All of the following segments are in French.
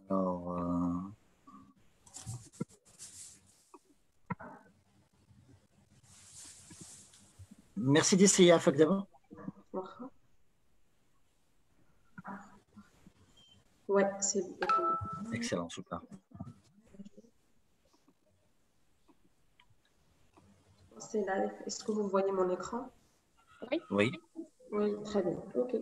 Alors, merci d'essayer à FAC d'abord. Ouais, c'est bon. Excellent, super. C'est live. Est-ce que vous voyez mon écran? Oui. Oui. Oui, très bien. OK.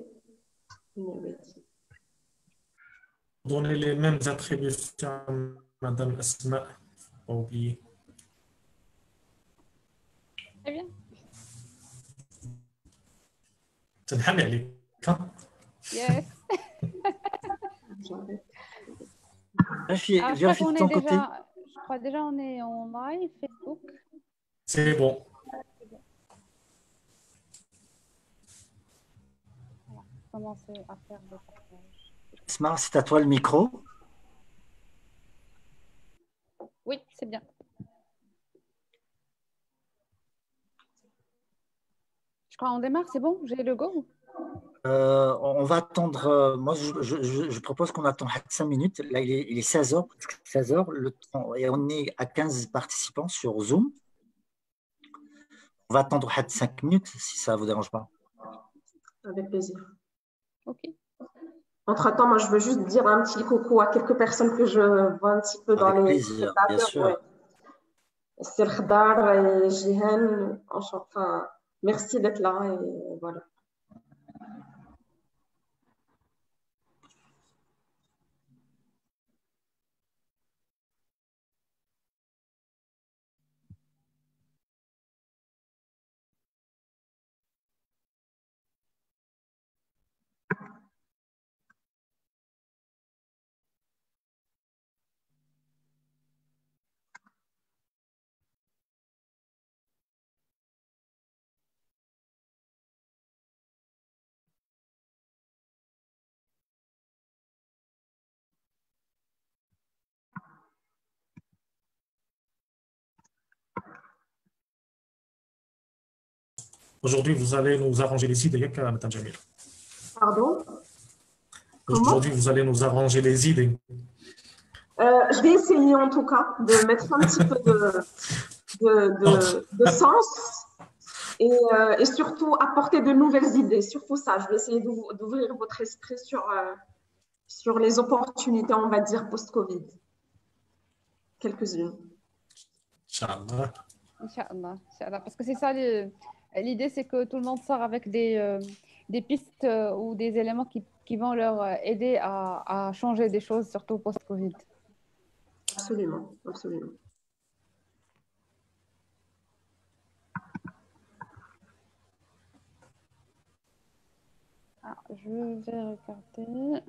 Donner les mêmes attributions à Madame Asma. Pas oublier. Très bien. تنحمي عليك ها؟ Yes. Vérifie, Alors, je crois vérifie de qu'on est ton côté. déjà, je crois déjà on est en live Facebook. C'est bon. Voilà. Commencer à faire le partage. Asma, c'est à toi le micro. Oui, c'est bien. Je crois qu'on démarre, c'est bon? J'ai le go? On va attendre. Moi, je propose qu'on attend 5 minutes. Là, il est 16h, 16h, et on est à 15 participants sur Zoom. On va attendre 5 minutes si ça ne vous dérange pas. Avec plaisir. OK. Entre-temps, moi, je veux juste dire un petit coucou à quelques personnes que je vois un petit peu dans Avec les plaisir, bien sûr. ouais. C'est Khadar et Jihan. Enfin, merci d'être là et voilà. Aujourd'hui, vous allez nous arranger les idées, Madame Jamil. Pardon? Aujourd'hui, vous allez nous arranger les idées. Je vais essayer en tout cas de mettre un petit peu de sens et surtout apporter de nouvelles idées. Surtout ça, je vais essayer d'ouvrir votre esprit sur les opportunités, on va dire, post-Covid. Quelques-unes. Inch'Allah. Inch'Allah, Inch'Allah. Parce que c'est ça, l'idée, c'est que tout le monde sort avec des pistes ou des éléments qui vont leur aider à changer des choses, surtout post-Covid. Absolument, absolument. Ah, je vais regarder.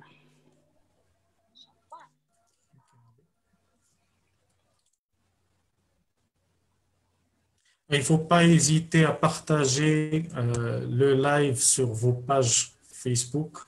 Il ne faut pas hésiter à partager le live sur vos pages Facebook.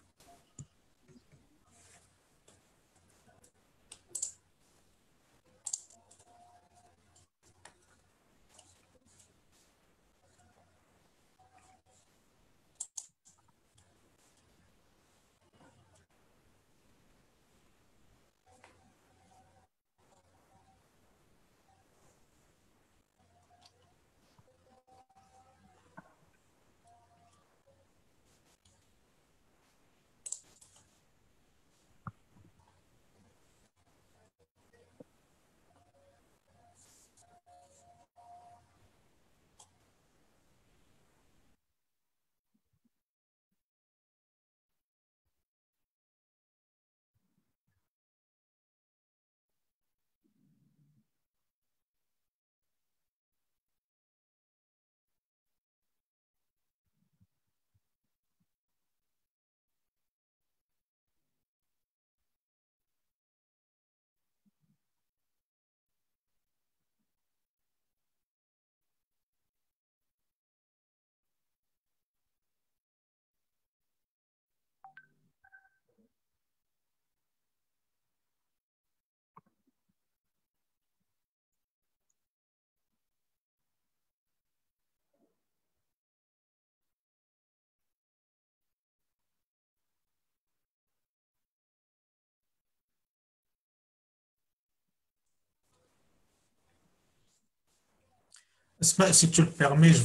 Asma, si tu le permets, je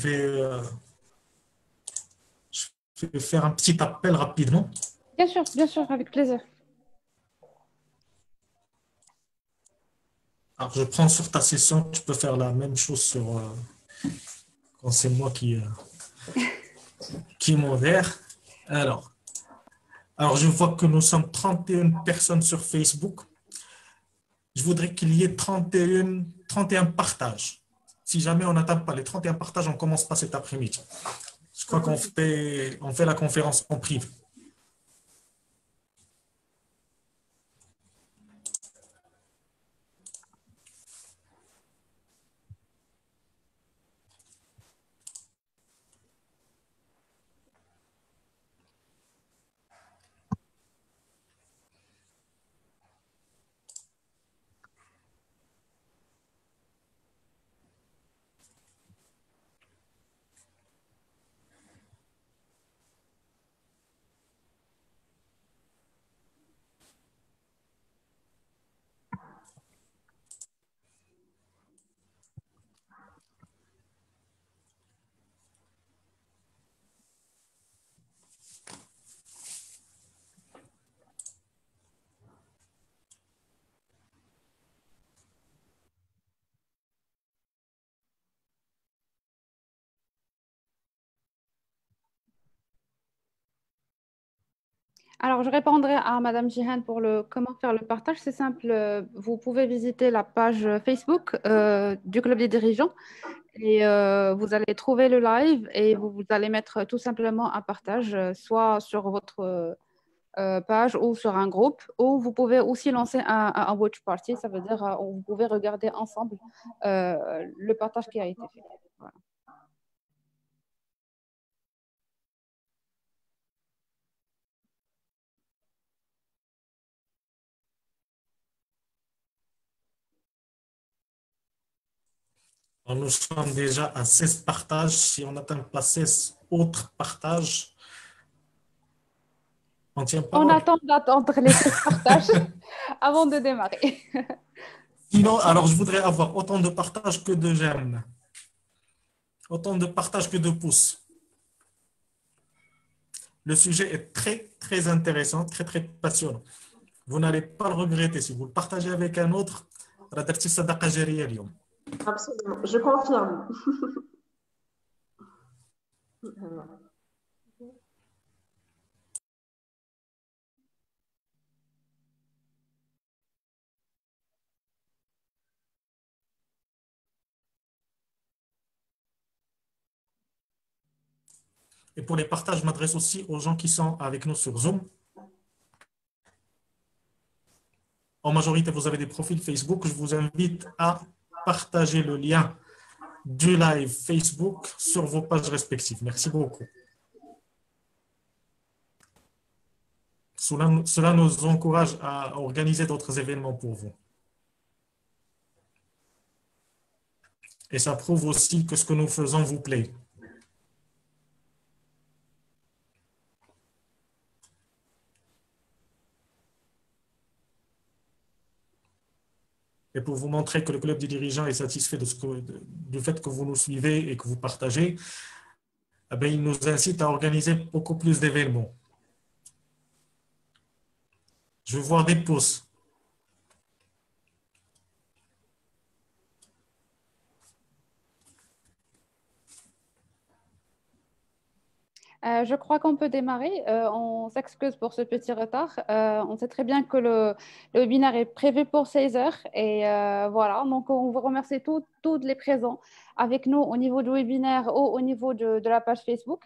vais faire un petit appel rapidement. Bien sûr, avec plaisir. Alors, je prends sur ta session, tu peux faire la même chose quand c'est moi qui modère. Alors, alors, je vois que nous sommes 31 personnes sur Facebook. Je voudrais qu'il y ait 31 partages. Si jamais on n'atteint pas les 31 partages, on ne commence pas cet après-midi. Je crois on fait la conférence en privé. Alors, je répondrai à Madame Jihan pour le comment faire le partage. C'est simple, vous pouvez visiter la page Facebook du Club des dirigeants et vous allez trouver le live et vous allez mettre tout simplement un partage, soit sur votre page ou sur un groupe, ou vous pouvez aussi lancer un watch party, ça veut dire vous pouvez regarder ensemble le partage qui a été fait. Voilà. Alors, nous sommes déjà à 16 partages. Si on n'atteint pas 16 autres partages, on tient On parole. attend d'attendre les 16 partages avant de démarrer. Sinon, alors je voudrais avoir autant de partages que de j'aime. Autant de partages que de pouces. Le sujet est très, très intéressant, très, très passionnant. Vous n'allez pas le regretter. Si vous le partagez avec un autre, Absolument, je confirme. Et pour les partages, je m'adresse aussi aux gens qui sont avec nous sur Zoom. En majorité, vous avez des profils Facebook. Je vous invite à partager le lien du live Facebook sur vos pages respectives. Merci beaucoup. Cela nous encourage à organiser d'autres événements pour vous. Et ça prouve aussi que ce que nous faisons vous plaît. Et pour vous montrer que le club des dirigeants est satisfait du fait que vous nous suivez et que vous partagez, eh bien, il nous incite à organiser beaucoup plus d'événements. Je veux voir des pouces. Je crois qu'on peut démarrer. On s'excuse pour ce petit retard. On sait très bien que le webinaire est prévu pour 16 heures. Et voilà, donc on vous remercie tous les présents avec nous au niveau du webinaire ou au niveau de la page Facebook.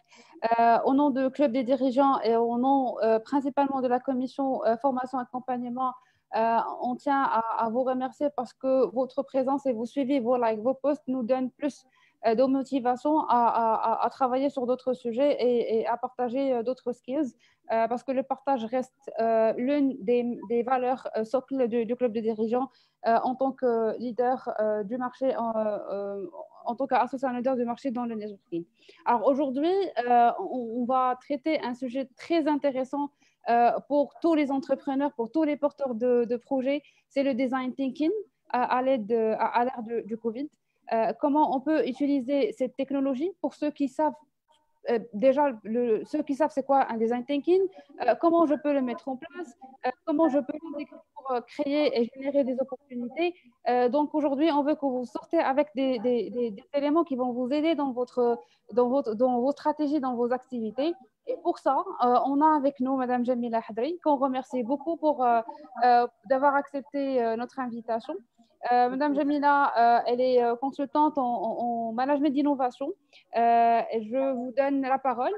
Au nom du Club des dirigeants et au nom principalement de la commission formation accompagnement, on tient à vous remercier parce que votre présence et vos suivis, vos likes, vos posts nous donnent plus de motivation à travailler sur d'autres sujets et à partager d'autres skills parce que le partage reste l'une des valeurs socles du club de dirigeants en tant que leader du marché, en tant qu'associé leader du marché dans le networking. Alors aujourd'hui, on va traiter un sujet très intéressant pour tous les entrepreneurs, pour tous les porteurs de projets, c'est le design thinking à l'ère du Covid. comment on peut utiliser cette technologie pour ceux qui savent déjà, ceux qui savent c'est quoi un design thinking, comment je peux le mettre en place, comment je peux l'intégrer pour créer et générer des opportunités. Donc aujourd'hui, on veut que vous sortez avec des éléments qui vont vous aider dans vos stratégies, dans vos activités. Et pour ça, on a avec nous Madame Jamila Hadri, qu'on remercie beaucoup d'avoir accepté notre invitation. Madame Jamila, elle est consultante en management d'innovation. Et je vous donne la parole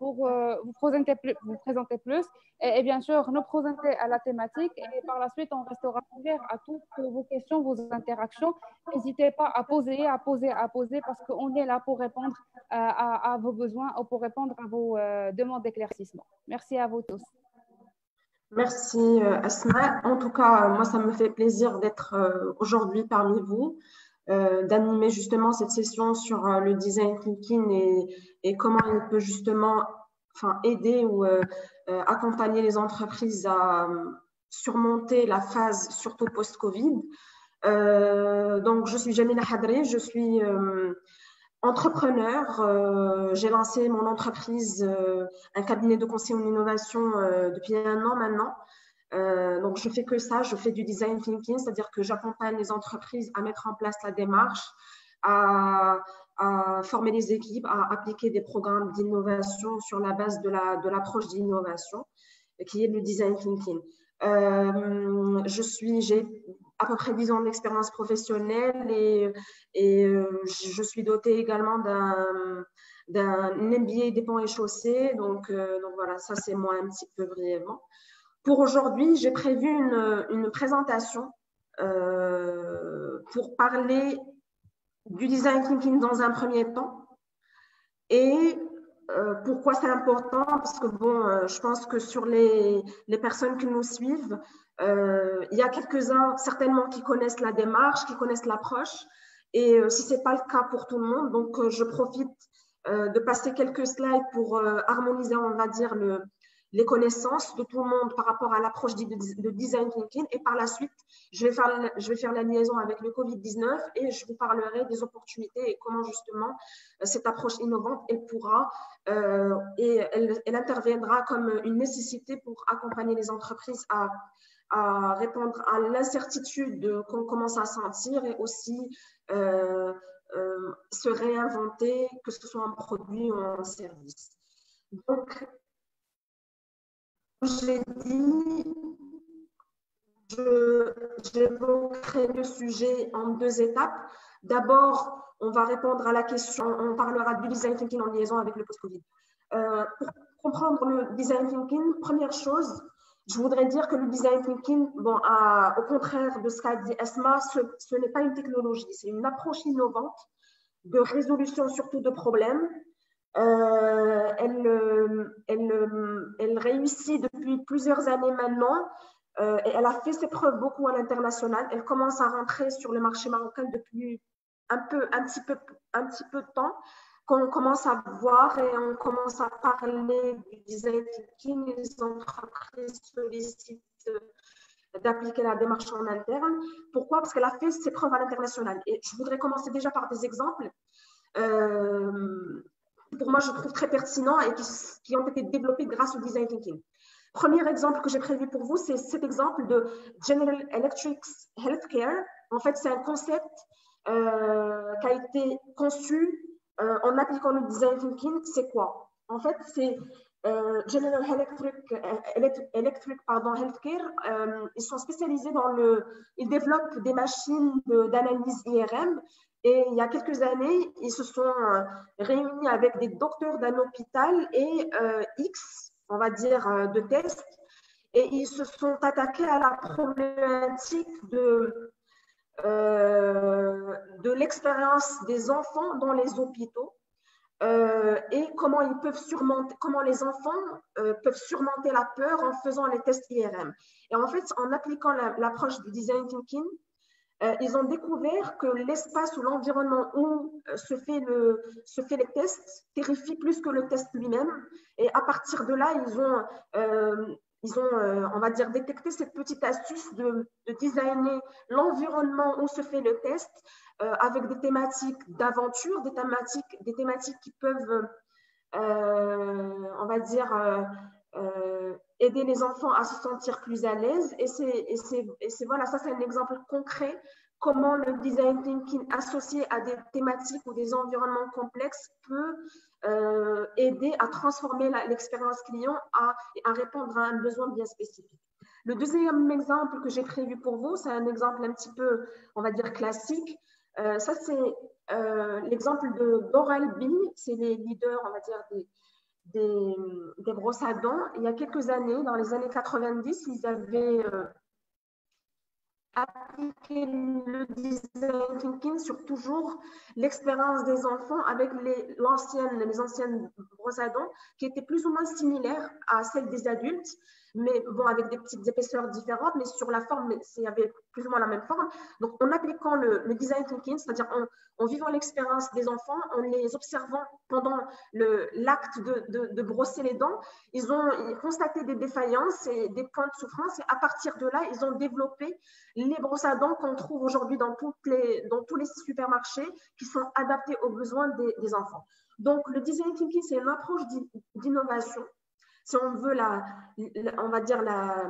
pour vous présenter plus et bien sûr nous présenter à la thématique. Et par la suite, on restera ouvert à toutes vos questions, vos interactions. N'hésitez pas à poser parce qu'on est là pour répondre à vos besoins ou pour répondre à vos demandes d'éclaircissement. Merci à vous tous. Merci Asma. En tout cas, moi, ça me fait plaisir d'être aujourd'hui parmi vous, d'animer justement cette session sur le design thinking et comment il peut justement aider ou accompagner les entreprises à surmonter la phase, surtout post-Covid. Donc, je suis Jamila Hadri, je suis entrepreneur. J'ai lancé mon entreprise, un cabinet de conseil en innovation depuis 1 an maintenant. Donc, je fais que ça, je fais du design thinking, c'est-à-dire que j'accompagne les entreprises à mettre en place la démarche, à former les équipes, à appliquer des programmes d'innovation sur la base de l'approche d'innovation, qui est le design thinking. J'ai à peu près 10 ans d'expérience professionnelle et je suis dotée également d'un MBA des ponts et chaussées. Donc voilà, ça c'est moi un petit peu brièvement. Pour aujourd'hui, j'ai prévu une présentation pour parler du design thinking dans un premier temps et pourquoi c'est important, parce que bon, je pense que sur les personnes qui nous suivent, il y a quelques-uns certainement qui connaissent la démarche, qui connaissent l'approche, et si ce n'est pas le cas pour tout le monde, donc je profite de passer quelques slides pour harmoniser, on va dire, les connaissances de tout le monde par rapport à l'approche de design thinking, et par la suite, je vais faire la liaison avec le Covid-19 et je vous parlerai des opportunités et comment justement cette approche innovante, elle pourra et elle interviendra comme une nécessité pour accompagner les entreprises à répondre à l'incertitude qu'on commence à sentir et aussi se réinventer, que ce soit en produit ou en service. Donc, j'ai dit, j'évoquerai le sujet en 2 étapes. D'abord, on va répondre à la question, on parlera du design thinking en liaison avec le post-Covid. Pour comprendre le design thinking, première chose, je voudrais dire que le design thinking, bon, au contraire de ce qu'a dit Asma, ce n'est pas une technologie, c'est une approche innovante de résolution surtout de problèmes. Elle réussit depuis plusieurs années maintenant et elle a fait ses preuves beaucoup à l'international. Elle commence à rentrer sur le marché marocain depuis un petit peu de temps, qu'on commence à voir et on commence à parler du design thinking. Les entreprises sollicitent d'appliquer la démarche en interne. Pourquoi? Parce qu'elle a fait ses preuves à l'international. Et je voudrais commencer déjà par des exemples pour moi, je trouve très pertinents et qui ont été développés grâce au design thinking. Premier exemple que j'ai prévu pour vous, c'est cet exemple de General Electric Healthcare. En fait, c'est un concept qui a été conçu en appliquant le design thinking. C'est quoi? En fait, c'est General Electric Healthcare. Ils sont spécialisés ils développent des machines d'analyse IRM. Et il y a quelques années, ils se sont réunis avec des docteurs d'un hôpital et X, on va dire, de tests. Et ils se sont attaqués à la problématique de l'expérience des enfants dans les hôpitaux et comment les enfants peuvent surmonter la peur en faisant les tests IRM. Et en fait, en appliquant l'approche du design thinking, ils ont découvert que l'espace ou l'environnement où se fait les tests terrifie plus que le test lui-même. Et à partir de là, ils ont, on va dire, détecté cette petite astuce de designer l'environnement où se fait le test avec des thématiques d'aventure, des thématiques qui peuvent, on va dire, aider les enfants à se sentir plus à l'aise. Voilà, ça c'est un exemple concret comment le design thinking associé à des thématiques ou des environnements complexes peut aider à transformer l'expérience client et à répondre à un besoin bien spécifique. Le deuxième exemple que j'ai prévu pour vous, c'est un exemple un petit peu, on va dire, classique. Ça, c'est l'exemple d'Oral-B, c'est les leaders, on va dire, des brosses à dents. Il y a quelques années, dans les années 90, ils avaient appliquer le design thinking sur toujours l'expérience des enfants avec les anciennes brosses à dents qui étaient plus ou moins similaires à celles des adultes, mais bon, avec des petites épaisseurs différentes, mais sur la forme, il y avait plus ou moins la même forme. Donc, en appliquant le design thinking, c'est-à-dire en vivant l'expérience des enfants, en les observant pendant l'acte de brosser les dents, ils ont constaté des défaillances et des points de souffrance, et à partir de là, ils ont développé les brosses à dents qu'on trouve aujourd'hui dans tous les supermarchés qui sont adaptés aux besoins des enfants. Donc, le design thinking, c'est une approche d'innovation. Si on veut on va dire la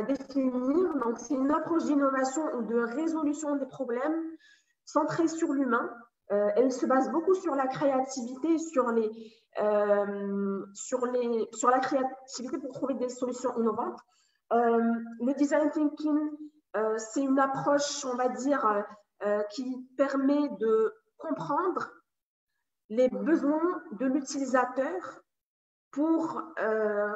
définir, donc c'est une approche d'innovation ou de résolution des problèmes centrée sur l'humain. Elle se base beaucoup sur la créativité, sur la créativité pour trouver des solutions innovantes. Le design thinking, c'est une approche, on va dire, qui permet de comprendre les besoins de l'utilisateur pour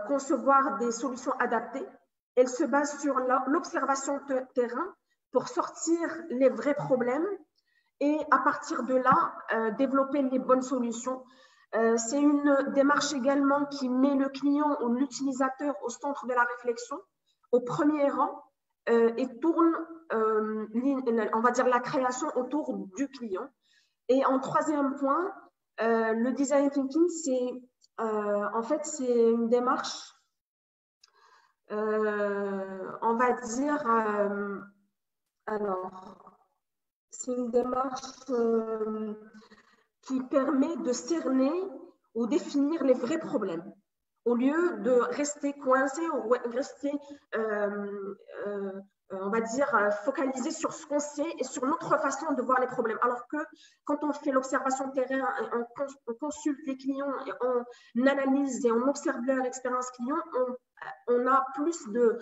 concevoir des solutions adaptées. Elle se base sur l'observation de terrain pour sortir les vrais problèmes et à partir de là, développer les bonnes solutions. C'est une démarche également qui met le client ou l'utilisateur au centre de la réflexion, au premier rang, et tourne, on va dire, la création autour du client. Et en troisième point, le design thinking, en fait, c'est une démarche, on va dire, c'est une démarche qui permet de cerner ou définir les vrais problèmes, au lieu de rester coincé ou rester, on va dire, focalisé sur ce qu'on sait et sur notre façon de voir les problèmes. Alors que quand on fait l'observation de terrain, on consulte les clients et on analyse et on observe leur expérience client, on a plus de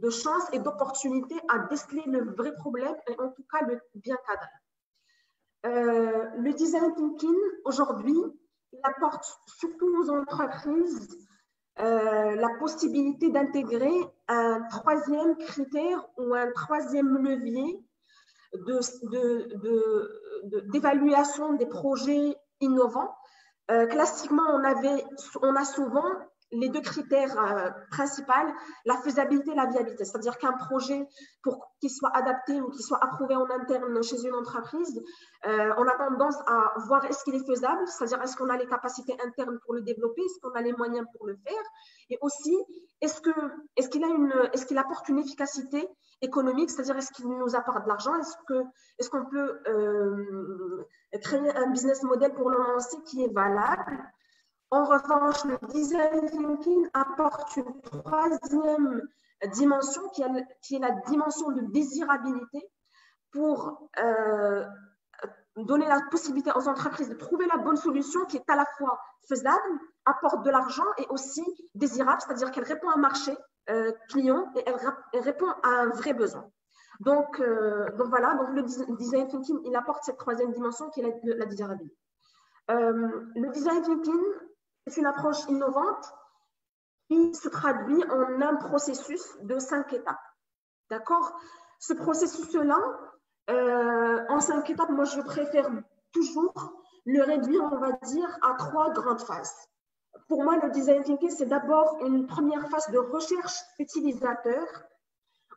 chances et d'opportunités à déceler le vrai problème et en tout cas le bien cadré. Le design thinking, aujourd'hui, il apporte surtout aux entreprises la possibilité d'intégrer un troisième critère ou un troisième levier d'évaluation des projets innovants. Classiquement, on a souvent les deux critères principaux, la faisabilité et la viabilité. C'est-à-dire qu'un projet, pour qu'il soit adapté ou qu'il soit approuvé en interne chez une entreprise, on a tendance à voir est-ce qu'il est faisable, c'est-à-dire est-ce qu'on a les capacités internes pour le développer, est-ce qu'on a les moyens pour le faire, et aussi est-ce qu'il apporte une efficacité économique, c'est-à-dire est-ce qu'il nous apporte de l'argent, est-ce qu'on peut créer un business model pour le lancer qui est valable. En revanche, le design thinking apporte une troisième dimension qui est la dimension de désirabilité pour donner la possibilité aux entreprises de trouver la bonne solution qui est à la fois faisable, apporte de l'argent et aussi désirable, c'est-à-dire qu'elle répond à un marché client et elle répond à un vrai besoin. Donc voilà, donc le design thinking, il apporte cette troisième dimension qui est la désirabilité. Le design thinking, c'est une approche innovante qui se traduit en un processus de 5 étapes. D'accord? Ce processus-là, en 5 étapes, moi, je préfère toujours le réduire, on va dire, à 3 grandes phases. Pour moi, le design thinking, c'est d'abord une première phase de recherche utilisateur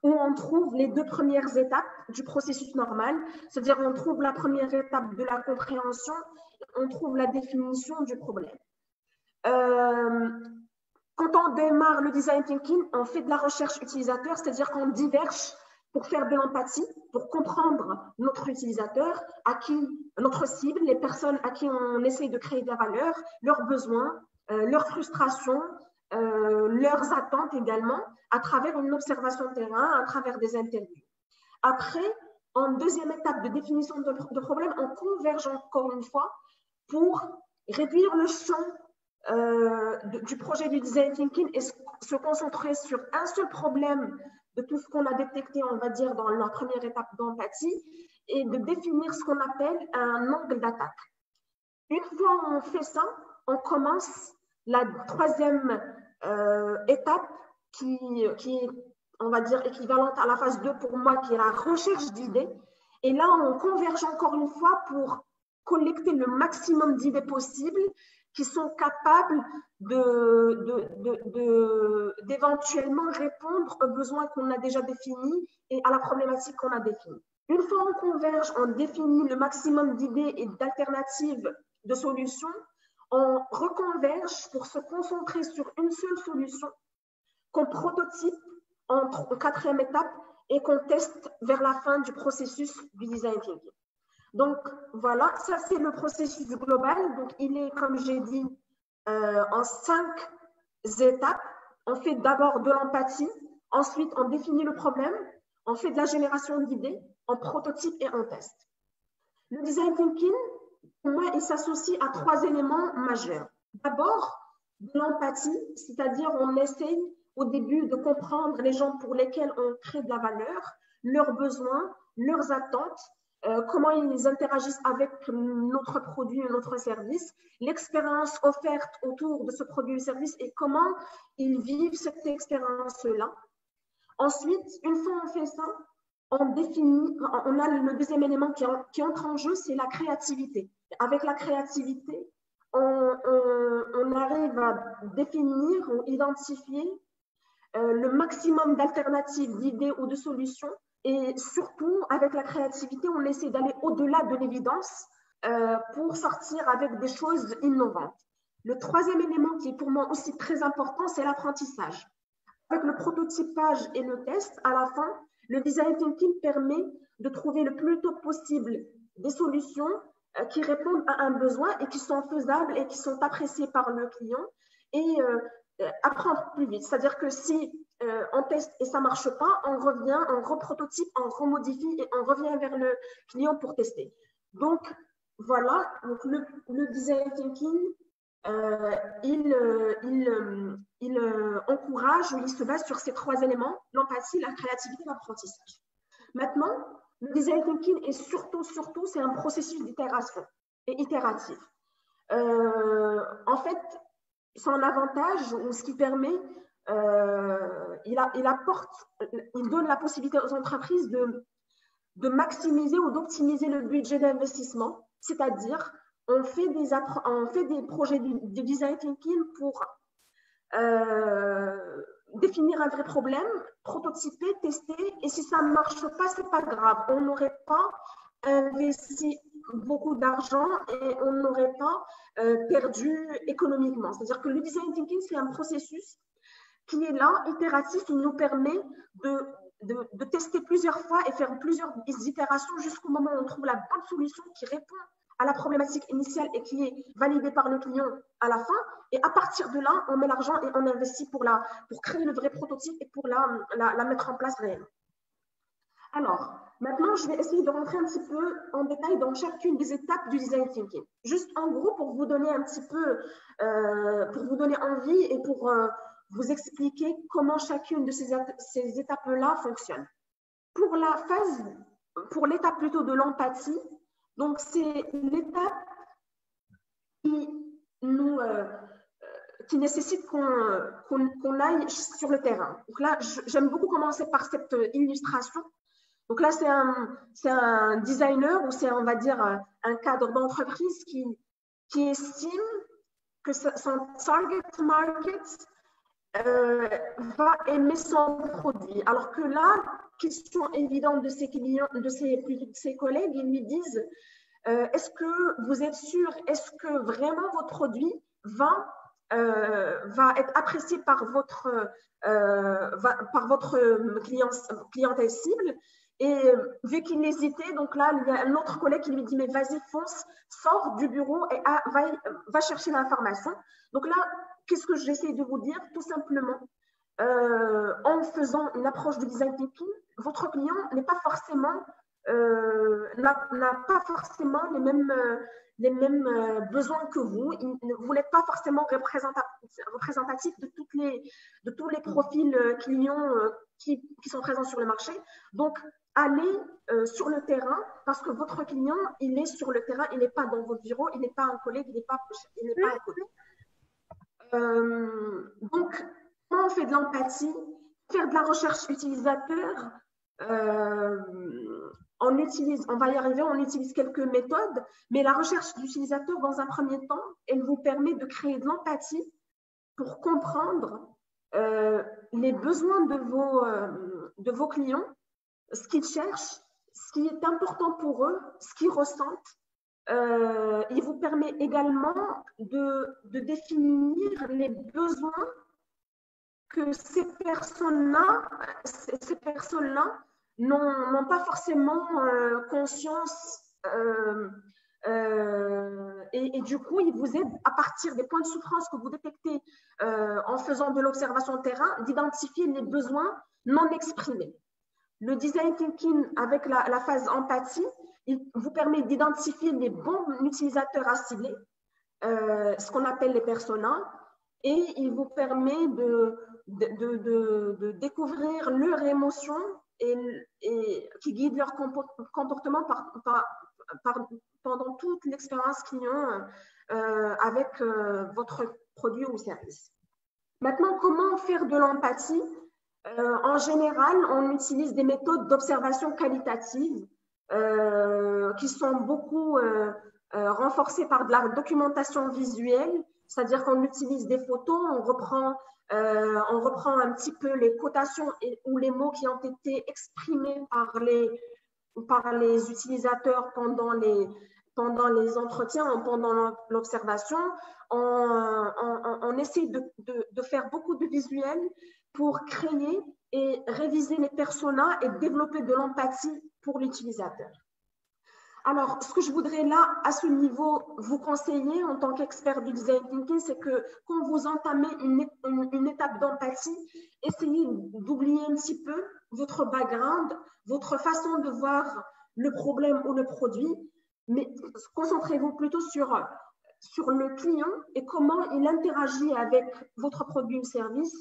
où on trouve les 2 premières étapes du processus normal, c'est-à-dire on trouve la première étape de la compréhension, on trouve la définition du problème. Quand on démarre le design thinking, on fait de la recherche utilisateur, c'est-à-dire qu'on diverge pour faire de l'empathie, pour comprendre notre utilisateur, notre cible, les personnes à qui on essaye de créer de la valeur, leurs besoins, leurs frustrations, leurs attentes également, à travers une observation de terrain, à travers des interviews. Après, en deuxième étape de définition de problème, on converge encore une fois pour réduire le champ du projet du design thinking et se concentrer sur un seul problème de tout ce qu'on a détecté, on va dire, dans la première étape d'empathie, et de définir ce qu'on appelle un angle d'attaque. Une fois on fait ça, on commence la troisième étape qui est, on va dire, équivalente à la phase 2 pour moi, qui est la recherche d'idées. Et là, on converge encore une fois pour collecter le maximum d'idées possibles qui sont capables d'éventuellement répondre aux besoins qu'on a déjà définis et à la problématique qu'on a définie. Une fois on converge, on définit le maximum d'idées et d'alternatives de solutions, on reconverge pour se concentrer sur une seule solution qu'on prototype en quatrième étape et qu'on teste vers la fin du processus du design thinking. Donc, voilà, ça c'est le processus global. Donc, il est, comme j'ai dit, en 5 étapes. On fait d'abord de l'empathie, ensuite on définit le problème, on fait de la génération d'idées, on prototype et on teste. Le design thinking, pour moi, il s'associe à 3 éléments majeurs. D'abord, de l'empathie, c'est-à-dire on essaye au début de comprendre les gens pour lesquels on crée de la valeur, leurs besoins, leurs attentes, comment ils interagissent avec notre produit et notre service, l'expérience offerte autour de ce produit ou service et comment ils vivent cette expérience-là. Ensuite, une fois on fait ça, on définit, on a le deuxième élément qui entre en jeu, c'est la créativité. Avec la créativité, on arrive à définir ou identifier le maximum d'alternatives, d'idées ou de solutions. Et surtout, avec la créativité, on essaie d'aller au-delà de l'évidence pour sortir avec des choses innovantes. Le troisième élément qui est pour moi aussi très important, c'est l'apprentissage. Avec le prototypage et le test, à la fin, le design thinking permet de trouver le plus tôt possible des solutions qui répondent à un besoin et qui sont faisables et qui sont appréciées par le client et apprendre plus vite. C'est-à-dire que si on teste et ça ne marche pas, on revient, on reprototype, on remodifie et on revient vers le client pour tester. Donc, voilà, donc le design thinking, il encourage ou il se base sur ces 3 éléments, l'empathie, la créativité et l'apprentissage. Maintenant, le design thinking est surtout, c'est un processus d'itération et itératif. En fait, son avantage, ou ce qui permet, il donne la possibilité aux entreprises de maximiser ou d'optimiser le budget d'investissement, c'est-à-dire on fait des projets de design thinking pour définir un vrai problème, prototyper, tester, et si ça ne marche pas, ce n'est pas grave. On n'aurait pas investi beaucoup d'argent et on n'aurait pas perdu économiquement. C'est-à-dire que le design thinking, c'est un processus qui est là, itératif, qui nous permet de tester plusieurs fois et faire plusieurs itérations jusqu'au moment où on trouve la bonne solution qui répond à la problématique initiale et qui est validée par le client à la fin. Et à partir de là, on met l'argent et on investit pour créer le vrai prototype et pour la mettre en place réellement. Alors, maintenant, je vais essayer de rentrer un petit peu en détail dans chacune des étapes du design thinking. Juste en gros, pour vous donner un petit peu, pour vous donner envie et pour vous expliquer comment chacune de ces étapes-là fonctionne. Pour l'étape plutôt de l'empathie, donc c'est l'étape qui nécessite qu'on aille sur le terrain. Donc là, j'aime beaucoup commencer par cette illustration. Donc là, c'est un designer ou c'est, on va dire, un cadre d'entreprise qui estime que son target market va aimer son produit. Alors que là, question évidente de ses clients, de ses collègues, ils lui disent est-ce que vous êtes sûr, est-ce que vraiment votre produit va va être apprécié par votre clientèle cible. Et vu qu'il hésitait, donc là, il y a un autre collègue qui lui dit, mais vas-y, fonce, sors du bureau et va chercher l'information. Donc là, qu'est-ce que j'essaie de vous dire? Tout simplement, en faisant une approche de design thinking, votre client n'a pas forcément les mêmes besoins que vous. Vous n'êtes pas forcément représentatif de tous les profils clients qui sont présents sur le marché. Donc, allez sur le terrain parce que votre client, il est sur le terrain, il n'est pas dans votre bureau, il n'est pas un collègue, il n'est pas un collègue. Donc, comment on fait de l'empathie? Faire de la recherche utilisateur. On va y arriver, on utilise quelques méthodes, mais la recherche d'utilisateur, dans un premier temps, elle vous permet de créer de l'empathie pour comprendre les besoins de vos clients, ce qu'ils cherchent, ce qui est important pour eux, ce qu'ils ressentent. Il vous permet également de définir les besoins que ces personnes-là n'ont pas forcément conscience et du coup, il vous aide à partir des points de souffrance que vous détectez en faisant de l'observation terrain, d'identifier les besoins non exprimés. Le design thinking avec la phase empathie, il vous permet d'identifier les bons utilisateurs à cibler, ce qu'on appelle les personas, et il vous permet de découvrir leurs émotions et qui guident leur comportement pendant toute l'expérience client avec votre produit ou service. Maintenant, comment faire de l'empathie? En général, on utilise des méthodes d'observation qualitative qui sont beaucoup renforcées par de la documentation visuelle, c'est-à-dire qu'on utilise des photos, on reprend un petit peu les cotations ou les mots qui ont été exprimés par les utilisateurs pendant les entretiens, pendant l'observation. On essaie de faire beaucoup de visuels pour créer et réviser les personas et développer de l'empathie pour l'utilisateur. Alors, ce que je voudrais là, à ce niveau, vous conseiller en tant qu'expert du design thinking, c'est que quand vous entamez une étape d'empathie, essayez d'oublier un petit peu votre background, votre façon de voir le problème ou le produit, mais concentrez-vous plutôt sur le client et comment il interagit avec votre produit ou service.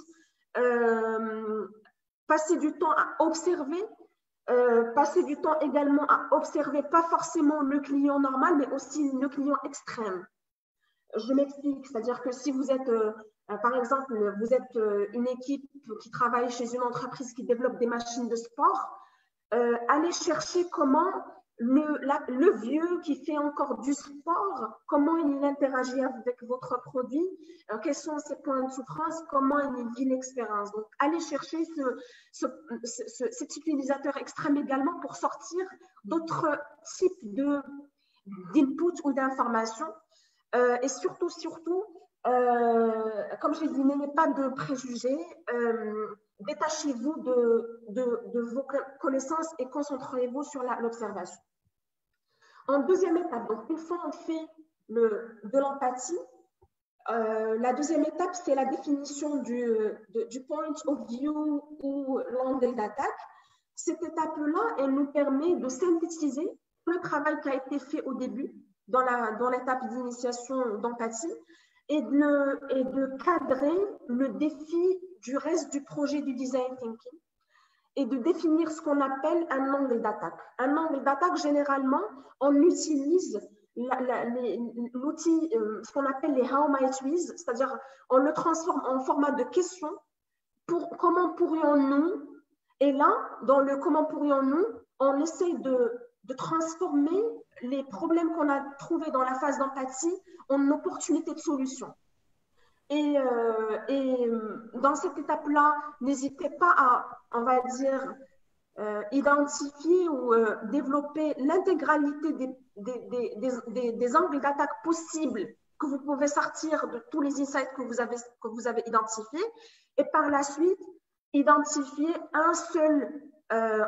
Passez du temps à observer. Passer du temps également à observer pas forcément le client normal, mais aussi le client extrême. Je m'explique, c'est-à-dire que si vous êtes, par exemple, vous êtes une équipe qui travaille chez une entreprise qui développe des machines de sport, allez chercher comment le vieux qui fait encore du sport, comment il interagit avec votre produit, quels sont ses points de souffrance, comment il vit l'expérience. Donc, allez chercher cet utilisateur extrême également pour sortir d'autres types d'input ou d'informations. Et surtout, comme je l'ai dit, n'ayez pas de préjugés. Détachez-vous de vos connaissances et concentrez-vous sur l'observation. En deuxième étape, donc une fois on fait de l'empathie, la deuxième étape, c'est la définition du point of view ou l'angle d'attaque. Cette étape-là, elle nous permet de synthétiser le travail qui a été fait au début dans l'étape d'initiation d'empathie et de cadrer le défi du reste du projet du design thinking et de définir ce qu'on appelle un angle d'attaque. Un angle d'attaque, généralement, on utilise l'outil, ce qu'on appelle les how might we's, c'est-à-dire on le transforme en format de question pour comment pourrions-nous, et là, dans le comment pourrions-nous, on essaie de transformer les problèmes qu'on a trouvés dans la phase d'empathie en opportunités de solution. Et dans cette étape-là, n'hésitez pas à, on va dire, identifier ou développer l'intégralité des angles d'attaque possibles que vous pouvez sortir de tous les insights que vous avez identifiés et par la suite, identifier un seul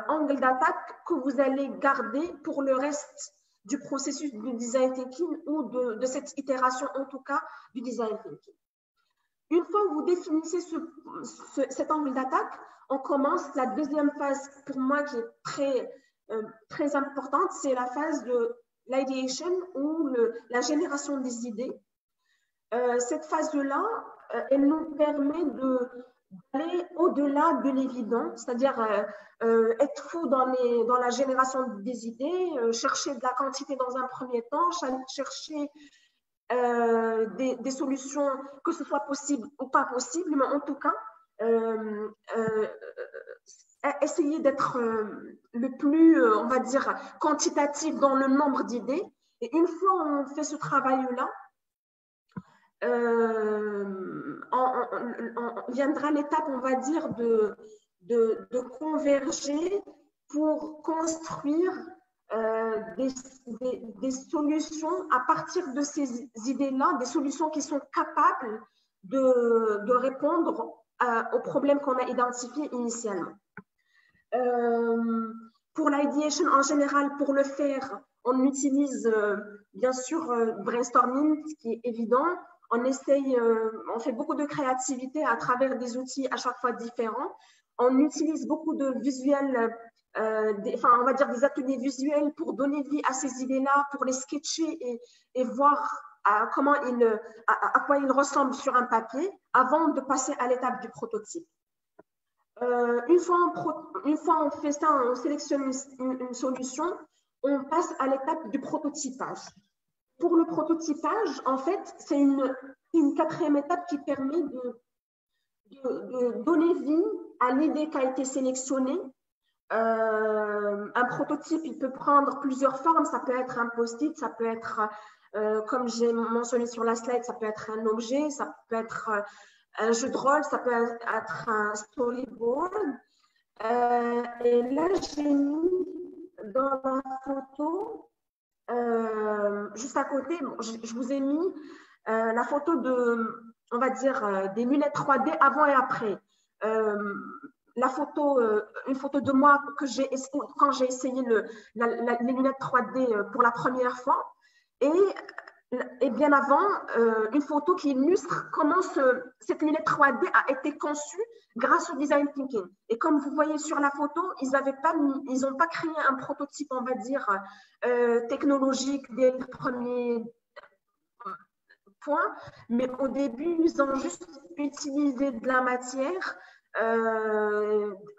angle d'attaque que vous allez garder pour le reste du processus du design thinking ou de cette itération, en tout cas, du design thinking. Une fois que vous définissez cet angle d'attaque, on commence la deuxième phase, pour moi, qui est très importante, c'est la phase de l'ideation ou la génération des idées. Cette phase-là, elle nous permet d'aller au-delà de l'évident, c'est-à-dire être fou dans la génération des idées, chercher de la quantité dans un premier temps, chercher des solutions, que ce soit possible ou pas possible, mais en tout cas, essayer d'être le plus, on va dire, quantitatif dans le nombre d'idées. Et une fois on fait ce travail-là, viendra l'étape, on va dire, de converger pour construire des solutions à partir de ces idées-là, des solutions qui sont capables de répondre aux problèmes qu'on a identifiés initialement. Pour l'ideation en général, pour le faire, on utilise bien sûr brainstorming, ce qui est évident. On fait beaucoup de créativité à travers des outils à chaque fois différents. On utilise beaucoup de visuels, on va dire des ateliers visuels pour donner vie à ces idées-là, pour les sketcher et voir à quoi ils ressemblent sur un papier avant de passer à l'étape du prototype. Une fois on fait ça, on sélectionne une solution, on passe à l'étape du prototypage. Pour le prototypage, en fait, c'est une quatrième étape qui permet de donner vie à l'idée qui a été sélectionnée. Un prototype, il peut prendre plusieurs formes. Ça peut être un post-it, ça peut être, comme j'ai mentionné sur la slide, ça peut être un objet, ça peut être un jeu de rôle, ça peut être un storyboard. Et là, j'ai mis dans la photo, juste à côté, je vous ai mis la photo on va dire, des lunettes 3D avant et après. Une photo de moi quand j'ai essayé les lunettes 3D pour la première fois. Et bien avant, une photo qui illustre comment cette lunette 3D a été conçue grâce au design thinking. Et comme vous voyez sur la photo, ils n'ont pas créé un prototype, on va dire, technologique dès le premier point, mais au début, ils ont juste utilisé de la matière,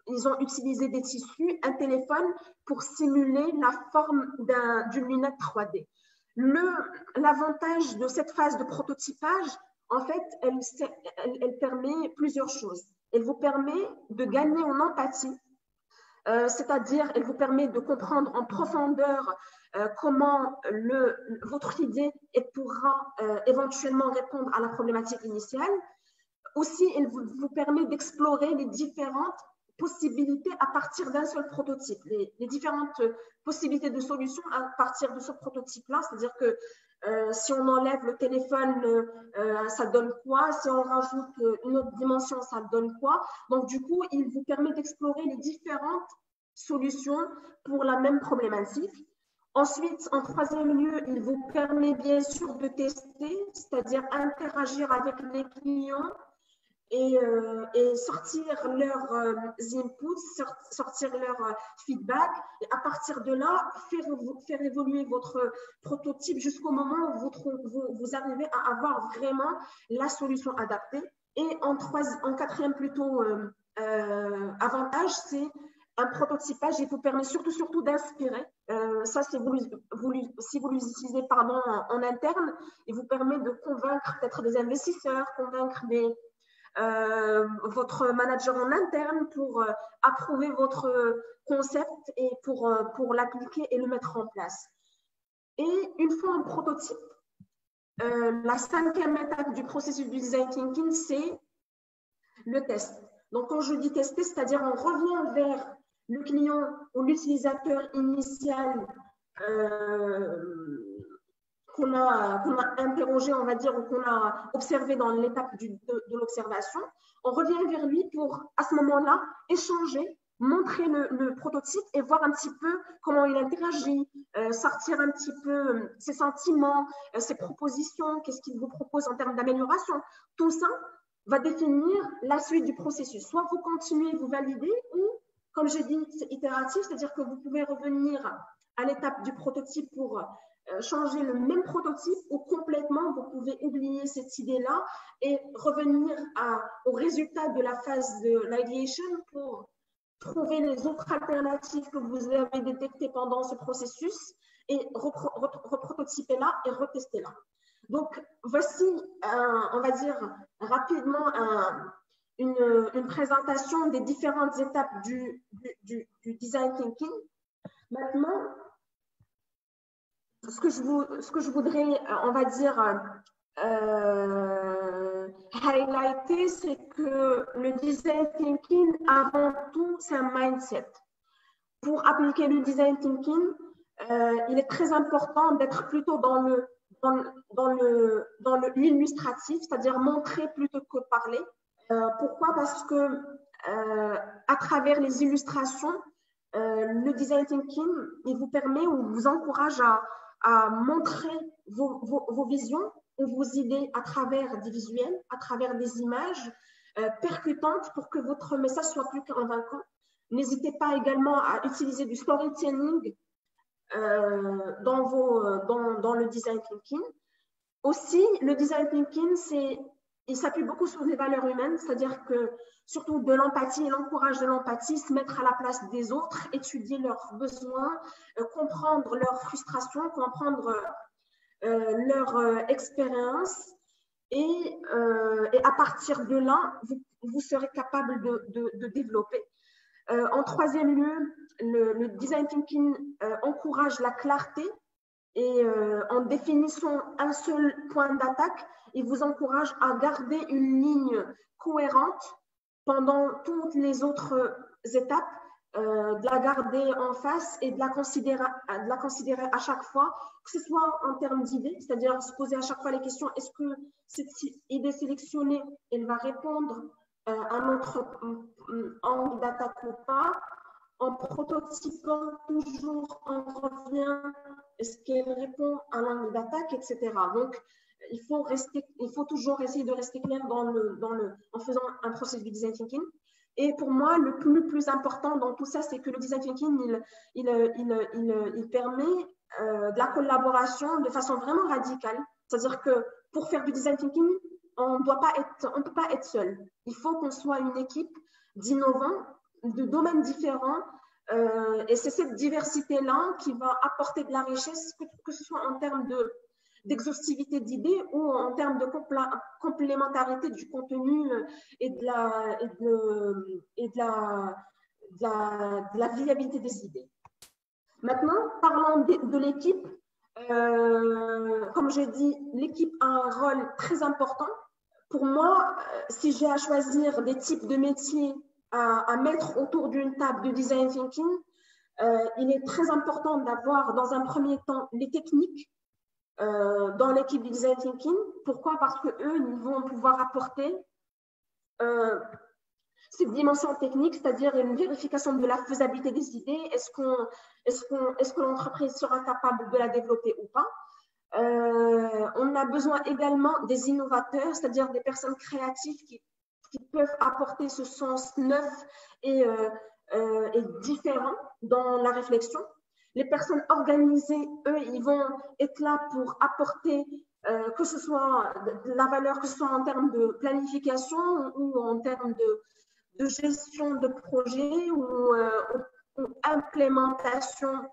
ils ont utilisé des tissus, un téléphone pour simuler la forme d'une lunette 3D. L'avantage de cette phase de prototypage, en fait, elle permet plusieurs choses. Elle vous permet de gagner en empathie, c'est-à-dire elle vous permet de comprendre en profondeur comment votre idée pourra éventuellement répondre à la problématique initiale. Aussi, elle vous permet d'explorer les différentes possibilités à partir d'un seul prototype, les différentes possibilités de solutions à partir de ce prototype-là. C'est-à-dire que si on enlève le téléphone, ça donne quoi? Si on rajoute une autre dimension, ça donne quoi? Donc, du coup, il vous permet d'explorer les différentes solutions pour la même problématique. Ensuite, en troisième lieu, il vous permet bien sûr de tester, c'est-à-dire interagir avec les clients et sortir leurs inputs, sortir leur feedback, et à partir de là, faire évoluer votre prototype jusqu'au moment où vous arrivez à avoir vraiment la solution adaptée. Et en quatrième plutôt avantage, c'est un prototypage, il vous permet surtout d'inspirer. Ça, si vous l'utilisez en interne, il vous permet de convaincre peut-être des investisseurs, convaincre votre manager en interne pour approuver votre concept et pour l'appliquer et le mettre en place. Et une fois en prototype, la cinquième étape du processus du design thinking, c'est le test. Donc, quand je dis tester, c'est-à-dire on revient vers le client ou l'utilisateur initial qu'on a interrogé, on va dire, ou qu'on a observé dans l'étape de l'observation, on revient vers lui pour, à ce moment-là, échanger, montrer le prototype et voir un petit peu comment il interagit, sortir un petit peu ses sentiments, ses propositions, qu'est-ce qu'il vous propose en termes d'amélioration. Tout ça va définir la suite du processus. Soit vous continuez, vous validez, ou, comme j'ai dit, c'est itératif, c'est-à-dire que vous pouvez revenir à l'étape du prototype pour changer le même prototype, ou complètement, vous pouvez oublier cette idée-là et revenir au résultat de la phase de l'idéation pour trouver les autres alternatives que vous avez détectées pendant ce processus et reprototyper là et retester là. Donc, voici, on va dire rapidement, une présentation des différentes étapes du design thinking. Maintenant, ce que je voudrais, on va dire, highlighter, c'est que le design thinking, avant tout, c'est un mindset. Pour appliquer le design thinking, il est très important d'être plutôt dans l'illustratif, c'est-à-dire montrer plutôt que parler. Pourquoi? Parce que à travers les illustrations, le design thinking, il vous permet ou vous encourage à montrer vos visions ou vos idées à travers des visuels, à travers des images percutantes pour que votre message soit plus convaincant. N'hésitez pas également à utiliser du storytelling dans le design thinking. Aussi, le design thinking, il s'appuie beaucoup sur les valeurs humaines, c'est-à-dire que surtout de l'empathie, il encourage de l'empathie, se mettre à la place des autres, étudier leurs besoins, comprendre leurs frustrations, comprendre leur expérience, et à partir de là, vous serez capable de développer. En troisième lieu, le design thinking encourage la clarté, et en définissant un seul point d'attaque, il vous encourage à garder une ligne cohérente pendant toutes les autres étapes, de la garder en face et de la considérer à chaque fois, que ce soit en termes d'idées, c'est-à-dire se poser à chaque fois les questions, est-ce que cette idée sélectionnée, elle va répondre à notre angle d'attaque ou pas? En prototypant, toujours on revient, est-ce qu'elle répond à l'angle d'attaque, etc. Donc, il faut toujours essayer de rester clair en faisant un processus de design thinking. Et pour moi, le plus important dans tout ça, c'est que le design thinking, il permet de la collaboration de façon vraiment radicale. C'est-à-dire que pour faire du design thinking, on ne peut pas être seul. Il faut qu'on soit une équipe d'innovants, de domaines différents, et c'est cette diversité-là qui va apporter de la richesse, que ce soit en termes d'exhaustivité d'idées ou en termes de complémentarité du contenu et de la viabilité des idées. Maintenant, parlons de l'équipe. Comme j'ai dit, l'équipe a un rôle très important. Pour moi, si j'ai à choisir des types de métiers à mettre autour d'une table de design thinking, il est très important d'avoir dans un premier temps les techniques dans l'équipe du design thinking. Pourquoi? Parce qu'eux, ils vont pouvoir apporter cette dimension technique, c'est-à-dire une vérification de la faisabilité des idées. Est-ce que l'entreprise sera capable de la développer ou pas? On a besoin également des innovateurs, c'est-à-dire des personnes créatives qui peuvent apporter ce sens neuf et différent dans la réflexion. Les personnes organisées, eux, ils vont être là pour apporter que ce soit de la valeur, que ce soit en termes de planification ou en termes de gestion de projet ou implémentation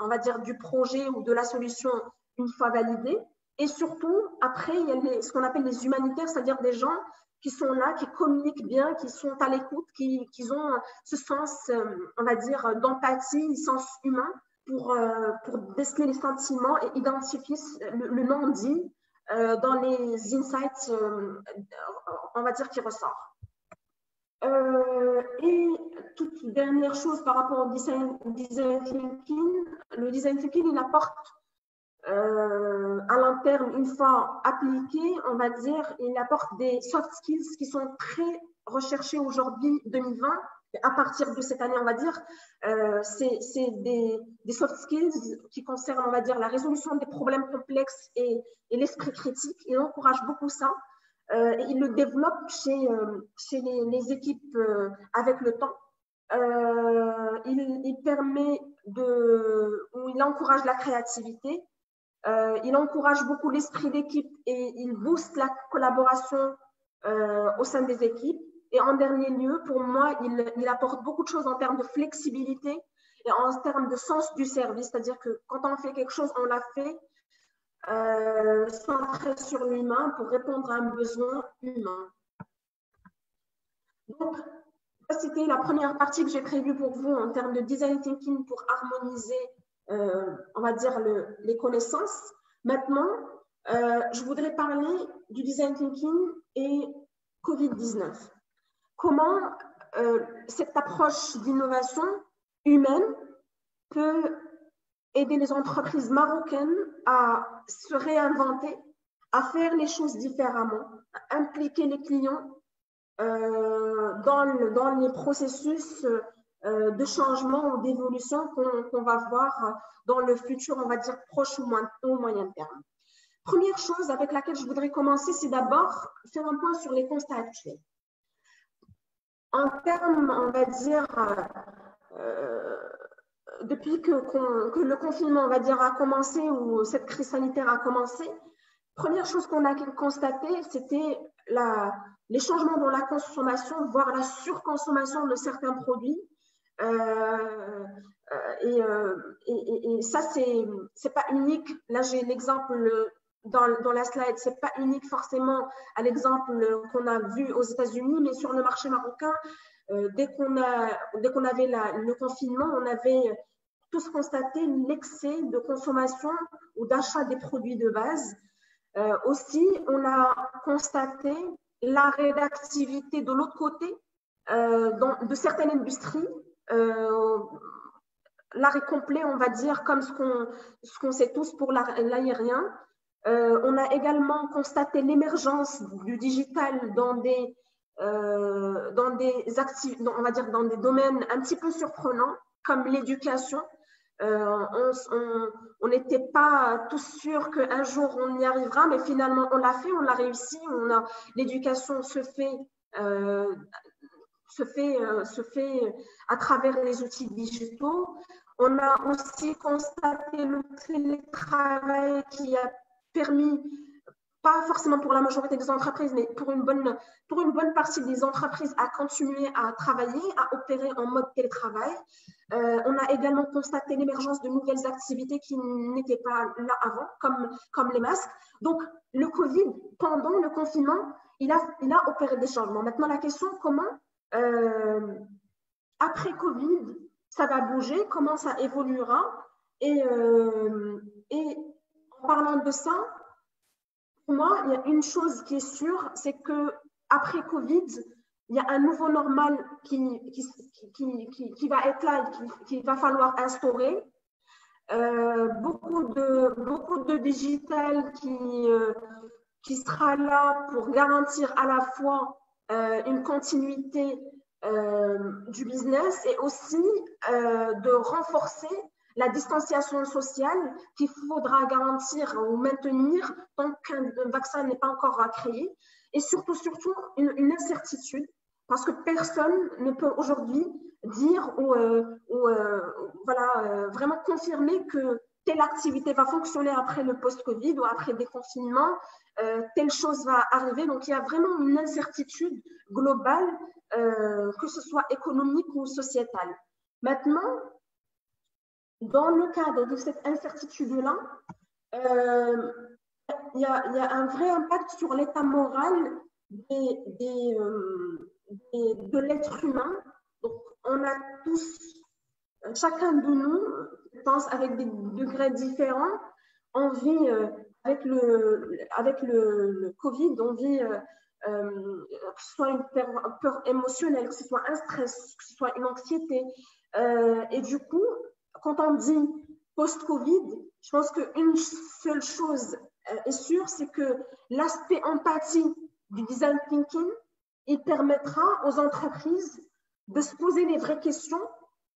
on va dire, du projet ou de la solution une fois validée. Et surtout, après, il y a ce qu'on appelle les humanitaires, c'est-à-dire des gens qui sont là, qui communiquent bien, qui sont à l'écoute, qui ont ce sens, on va dire, d'empathie, sens humain pour déceler les sentiments et identifier le non-dit dans les insights, on va dire, qui ressortent. Et dernière chose par rapport au design thinking. Le design thinking, il apporte à long terme, une fois appliqué, on va dire, il apporte des soft skills qui sont très recherchés aujourd'hui, 2020. À partir de cette année, on va dire, c'est des soft skills qui concernent, on va dire, la résolution des problèmes complexes et l'esprit critique. Il encourage beaucoup ça. Il le développe chez les équipes avec le temps. Il permet il encourage la créativité. Il encourage beaucoup l'esprit d'équipe et il booste la collaboration au sein des équipes. Et en dernier lieu, pour moi, il apporte beaucoup de choses en termes de flexibilité et en termes de sens du service. C'est-à-dire que quand on fait quelque chose, on l'a fait centré sur l'humain pour répondre à un besoin humain. Donc, c'était la première partie que j'ai prévue pour vous en termes de design thinking pour harmoniser, on va dire, les connaissances. Maintenant, je voudrais parler du design thinking et Covid-19. Comment cette approche d'innovation humaine peut aider les entreprises marocaines à se réinventer, à faire les choses différemment, à impliquer les clients dans les processus de changement ou d'évolution qu'on va voir dans le futur, on va dire proche ou moyen terme. Première chose avec laquelle je voudrais commencer, c'est d'abord faire un point sur les constats actuels. En termes, on va dire, depuis que le confinement, on va dire, a commencé ou cette crise sanitaire a commencé, première chose qu'on a constatée, c'était les changements dans la consommation, voire la surconsommation de certains produits. Et ça, c'est pas unique. Là, j'ai l'exemple dans la slide, c'est pas unique forcément à l'exemple qu'on a vu aux États-Unis, mais sur le marché marocain, dès qu'on avait le confinement, on avait tous constaté l'excès de consommation ou d'achat des produits de base. Aussi, on a constaté l'arrêt d'activité de l'autre côté de certaines industries, l'arrêt complet, on va dire, comme ce qu'on sait tous pour l'aérien. On a également constaté l'émergence du digital dans des domaines un petit peu surprenants, comme l'éducation. On n'était pas tous sûrs qu'un jour on y arrivera, mais finalement on l'a fait, on l'a réussi. L'éducation se fait à travers les outils digitaux. On a aussi constaté le télétravail qui a permis, pas forcément pour la majorité des entreprises, mais pour une bonne partie des entreprises à continuer à travailler, à opérer en mode télétravail. On a également constaté l'émergence de nouvelles activités qui n'étaient pas là avant, comme les masques. Donc, le Covid, pendant le confinement, il a opéré des changements. Maintenant, la question, comment, après Covid, ça va bouger, comment ça évoluera. Et en parlant de ça, pour moi, il y a une chose qui est sûre, c'est qu'après Covid, il y a un nouveau normal qui va être là et qu'il va falloir instaurer. Beaucoup de digital qui sera là pour garantir à la fois une continuité du business et aussi de renforcer la distanciation sociale qu'il faudra garantir ou maintenir tant qu'un vaccin n'est pas encore créé. Et surtout une incertitude, parce que personne ne peut aujourd'hui dire ou vraiment confirmer que telle activité va fonctionner après le post-Covid ou après le déconfinement, telle chose va arriver. Donc, il y a vraiment une incertitude globale, que ce soit économique ou sociétale. Maintenant, dans le cadre de cette incertitude-là, il y a un vrai impact sur l'état moral de l'être humain. Donc, on a tous, chacun de nous, je pense avec des degrés différents, on vit avec le Covid, on vit que ce soit une peur émotionnelle, que ce soit un stress, que ce soit une anxiété. Et du coup, quand on dit post-Covid, je pense qu'une seule chose est sûre, c'est que l'aspect empathie du design thinking, il permettra aux entreprises de se poser les vraies questions,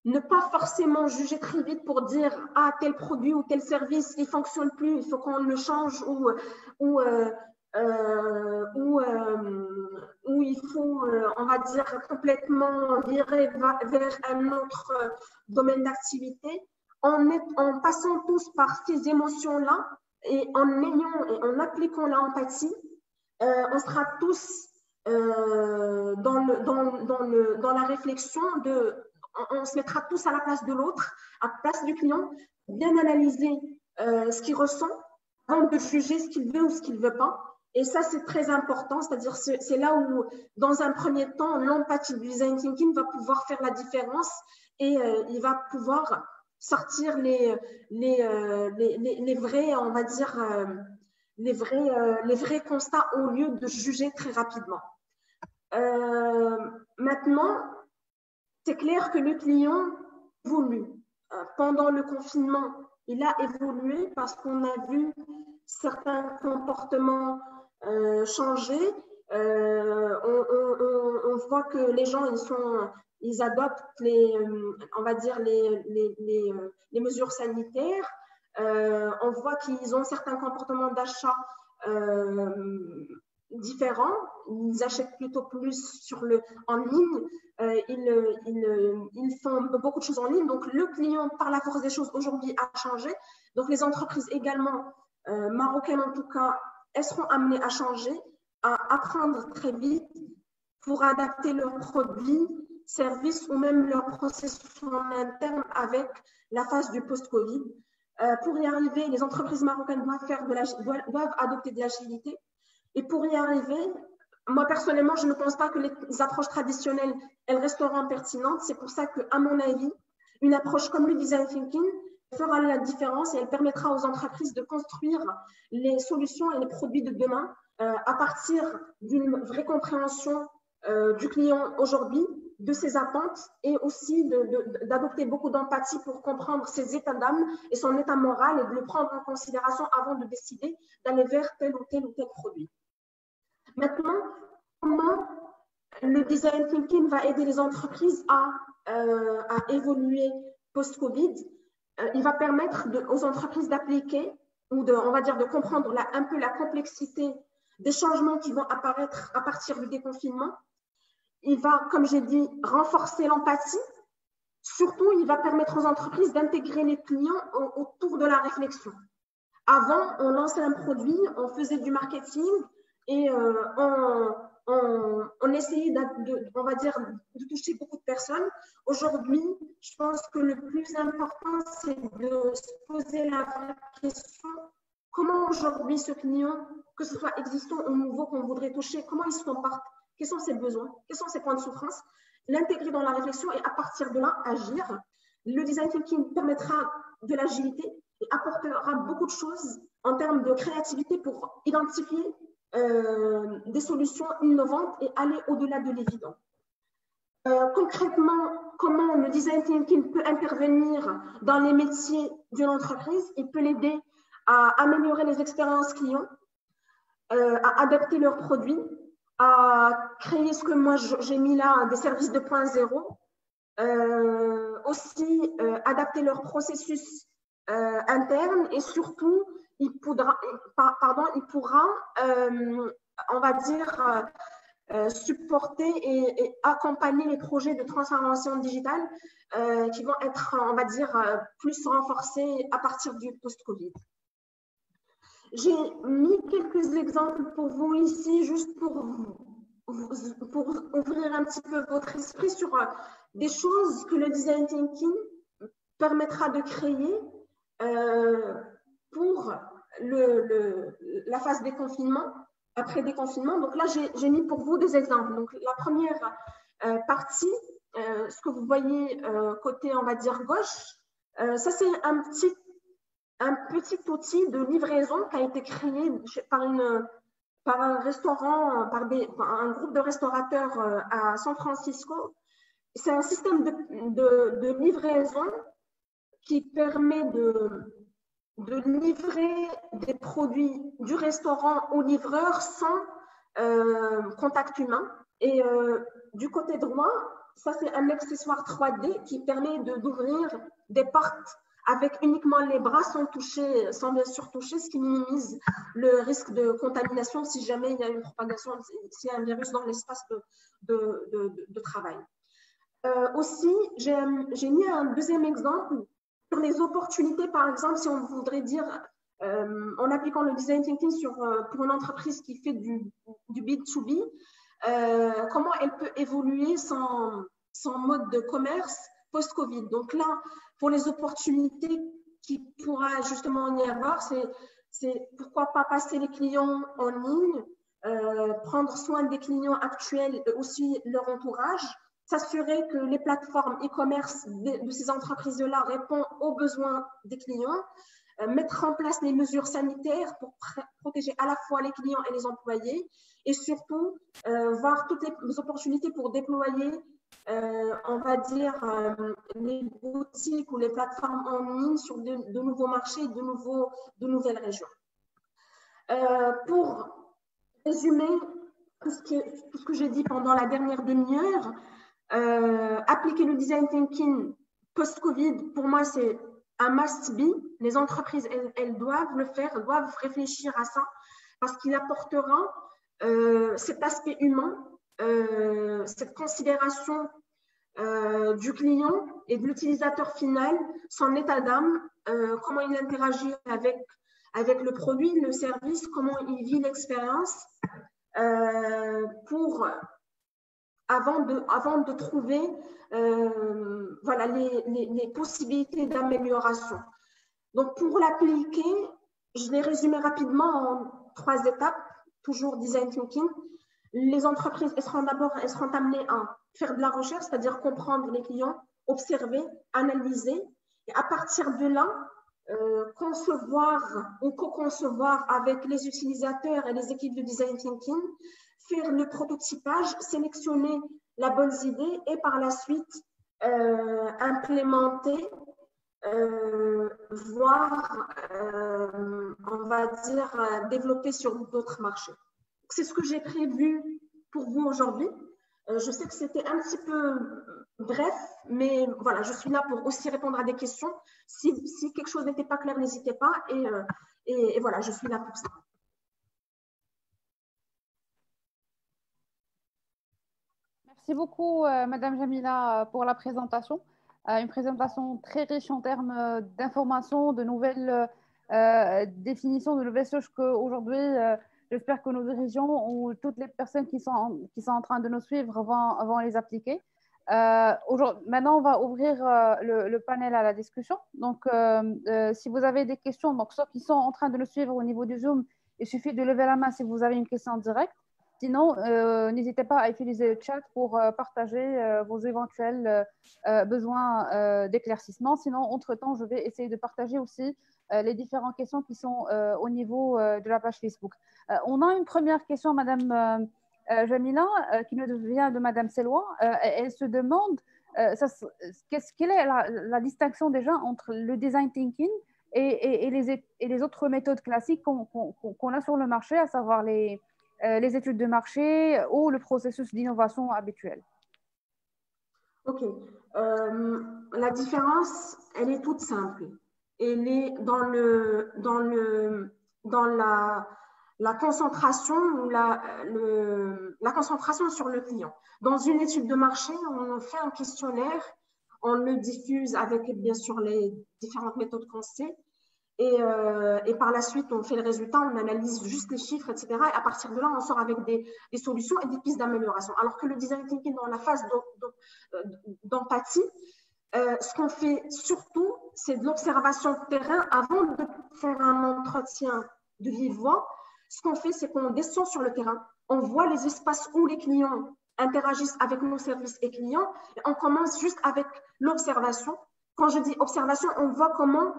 ne pas forcément juger très vite pour dire « Ah, tel produit ou tel service, il ne fonctionne plus, il faut qu'on le change » ou il faut, on va dire, complètement virer vers un autre domaine d'activité. En passant tous par ces émotions-là et en appliquant l'empathie, on sera tous dans la réflexion on se mettra tous à la place de l'autre, à la place du client, bien analyser ce qu'il ressent avant de juger ce qu'il veut ou ce qu'il ne veut pas. Et ça, c'est très important, c'est-à-dire c'est là où, dans un premier temps, l'empathie du design thinking va pouvoir faire la différence et il va pouvoir sortir les vrais, on va dire, les vrais constats au lieu de juger très rapidement. Maintenant, c'est clair que le client évolue. Pendant le confinement, il a évolué parce qu'on a vu certains comportements changer. On voit que les gens, ils adoptent on va dire les mesures sanitaires. On voit qu'ils ont certains comportements d'achat différents. Ils achètent plutôt plus en ligne. Ils font beaucoup de choses en ligne. Donc, le client, par la force des choses, aujourd'hui, a changé. Donc, les entreprises également, marocaines en tout cas, elles seront amenées à changer, à apprendre très vite pour adapter leurs produits, services ou même leurs processus en interne avec la phase du post-Covid. Pour y arriver, les entreprises marocaines doivent adopter de l'agilité. Et pour y arriver, moi personnellement, je ne pense pas que les approches traditionnelles, elles resteront pertinentes. C'est pour ça qu'à mon avis, une approche comme le design thinking fera la différence et elle permettra aux entreprises de construire les solutions et les produits de demain à partir d'une vraie compréhension du client aujourd'hui, de ses attentes et aussi d'adopter beaucoup d'empathie pour comprendre ses états d'âme et son état moral et de le prendre en considération avant de décider d'aller vers tel ou tel produit. Maintenant, comment le design thinking va aider les entreprises à évoluer post-Covid? Il va permettre aux entreprises d'appliquer ou on va dire de comprendre un peu la complexité des changements qui vont apparaître à partir du déconfinement. Il va, comme j'ai dit, renforcer l'empathie. Surtout, il va permettre aux entreprises d'intégrer les clients autour de la réflexion. Avant, on lançait un produit, on faisait du marketing et on essayait on va dire, de toucher beaucoup de personnes. Aujourd'hui, je pense que le plus important, c'est de se poser la vraie question. Comment aujourd'hui ce client, que ce soit existant ou nouveau qu'on voudrait toucher, comment il se comporte? Quels sont ses besoins? Quels sont ses points de souffrance? L'intégrer dans la réflexion et à partir de là, agir. Le design thinking permettra de l'agilité et apportera beaucoup de choses en termes de créativité pour identifier des solutions innovantes et aller au-delà de l'évident. Concrètement, comment le design thinking peut intervenir dans les métiers d'une entreprise? Il peut l'aider à améliorer les expériences clients, à adapter leurs produits, à créer ce que moi j'ai mis là, des services 2.0, aussi adapter leur processus interne et surtout, il pourra, on va dire, supporter et accompagner les projets de transformation digitale qui vont être, on va dire, plus renforcés à partir du post-Covid. J'ai mis quelques exemples pour vous ici, juste pour ouvrir un petit peu votre esprit sur des choses que le design thinking permettra de créer pour la phase déconfinement, après déconfinement. Donc là, j'ai mis pour vous des exemples. Donc la première partie, ce que vous voyez côté, on va dire, gauche, ça c'est un petit outil de livraison qui a été créé par par un restaurant, par un groupe de restaurateurs à San Francisco. C'est un système de livraison qui permet de livrer des produits du restaurant au livreur sans contact humain. Et du côté droit, ça c'est un accessoire 3D qui permet d'ouvrir des portes avec uniquement les bras sans bien sûr toucher, ce qui minimise le risque de contamination si jamais il y a une propagation, s'il y a un virus dans l'espace de travail. Aussi, j'ai mis un deuxième exemple sur les opportunités, par exemple, si on voudrait dire, en appliquant le design thinking pour une entreprise qui fait du B2B, comment elle peut évoluer son mode de commerce post-Covid. Donc là, pour les opportunités qui pourra justement y avoir, c'est pourquoi pas passer les clients en ligne, prendre soin des clients actuels et aussi leur entourage, s'assurer que les plateformes e-commerce de ces entreprises-là répondent aux besoins des clients, mettre en place les mesures sanitaires pour protéger à la fois les clients et les employés, et surtout voir toutes les opportunités pour déployer, on va dire, les boutiques ou les plateformes en ligne sur de nouveaux marchés, de nouvelles régions. Pour résumer tout ce que j'ai dit pendant la dernière demi-heure, appliquer le design thinking post-Covid, pour moi, c'est un must-be. Les entreprises, elles doivent le faire, elles doivent réfléchir à ça parce qu'il apportera cet aspect humain, cette considération du client et de l'utilisateur final, son état d'âme, comment il interagit avec le produit, le service, comment il vit l'expérience avant de trouver voilà, les possibilités d'amélioration. Donc, pour l'appliquer, je l'ai résumé rapidement en 3 étapes, toujours design thinking. Les entreprises, elles seront amenées à faire de la recherche, c'est-à-dire comprendre les clients, observer, analyser, et à partir de là, concevoir ou co-concevoir avec les utilisateurs et les équipes de design thinking, faire le prototypage, sélectionner la bonne idée et par la suite implémenter, voire, on va dire, développer sur d'autres marchés. C'est ce que j'ai prévu pour vous aujourd'hui. Je sais que c'était un petit peu bref, mais voilà, je suis là pour aussi répondre à des questions. Si quelque chose n'était pas clair, n'hésitez pas. Et voilà, je suis là pour ça. Merci beaucoup, Madame Jamila, pour la présentation. Une présentation très riche en termes d'informations, de nouvelles définitions, de nouvelles choses qu'aujourd'hui, j'espère que nos dirigeants ou toutes les personnes qui sont en train de nous suivre vont les appliquer. Maintenant, on va ouvrir le panel à la discussion. Donc, si vous avez des questions, donc ceux qui sont en train de nous suivre au niveau du Zoom, il suffit de lever la main si vous avez une question en direct. Sinon, n'hésitez pas à utiliser le chat pour partager vos éventuels besoins d'éclaircissement. Sinon, entre-temps, je vais essayer de partager aussi les différentes questions qui sont au niveau de la page Facebook. On a une première question, Madame Jamila, qui nous vient de Madame Selwa. Elle se demande quelle est la distinction déjà entre le design thinking et les autres méthodes classiques qu'on a sur le marché, à savoir les études de marché ou le processus d'innovation habituel. Ok. La différence, elle est toute simple. Elle est dans la concentration ou la concentration sur le client. Dans une étude de marché, on fait un questionnaire, on le diffuse avec bien sûr les différentes méthodes qu'on sait. Et par la suite, on fait le résultat, on analyse juste les chiffres, etc. Et à partir de là, on sort avec des solutions et des pistes d'amélioration. Alors que le design thinking, dans la phase d'empathie, ce qu'on fait surtout, c'est de l'observation de terrain avant de faire un entretien de vive voix. Ce qu'on fait, c'est qu'on descend sur le terrain, on voit les espaces où les clients interagissent avec nos services et clients, et on commence juste avec l'observation. Quand je dis observation, on voit comment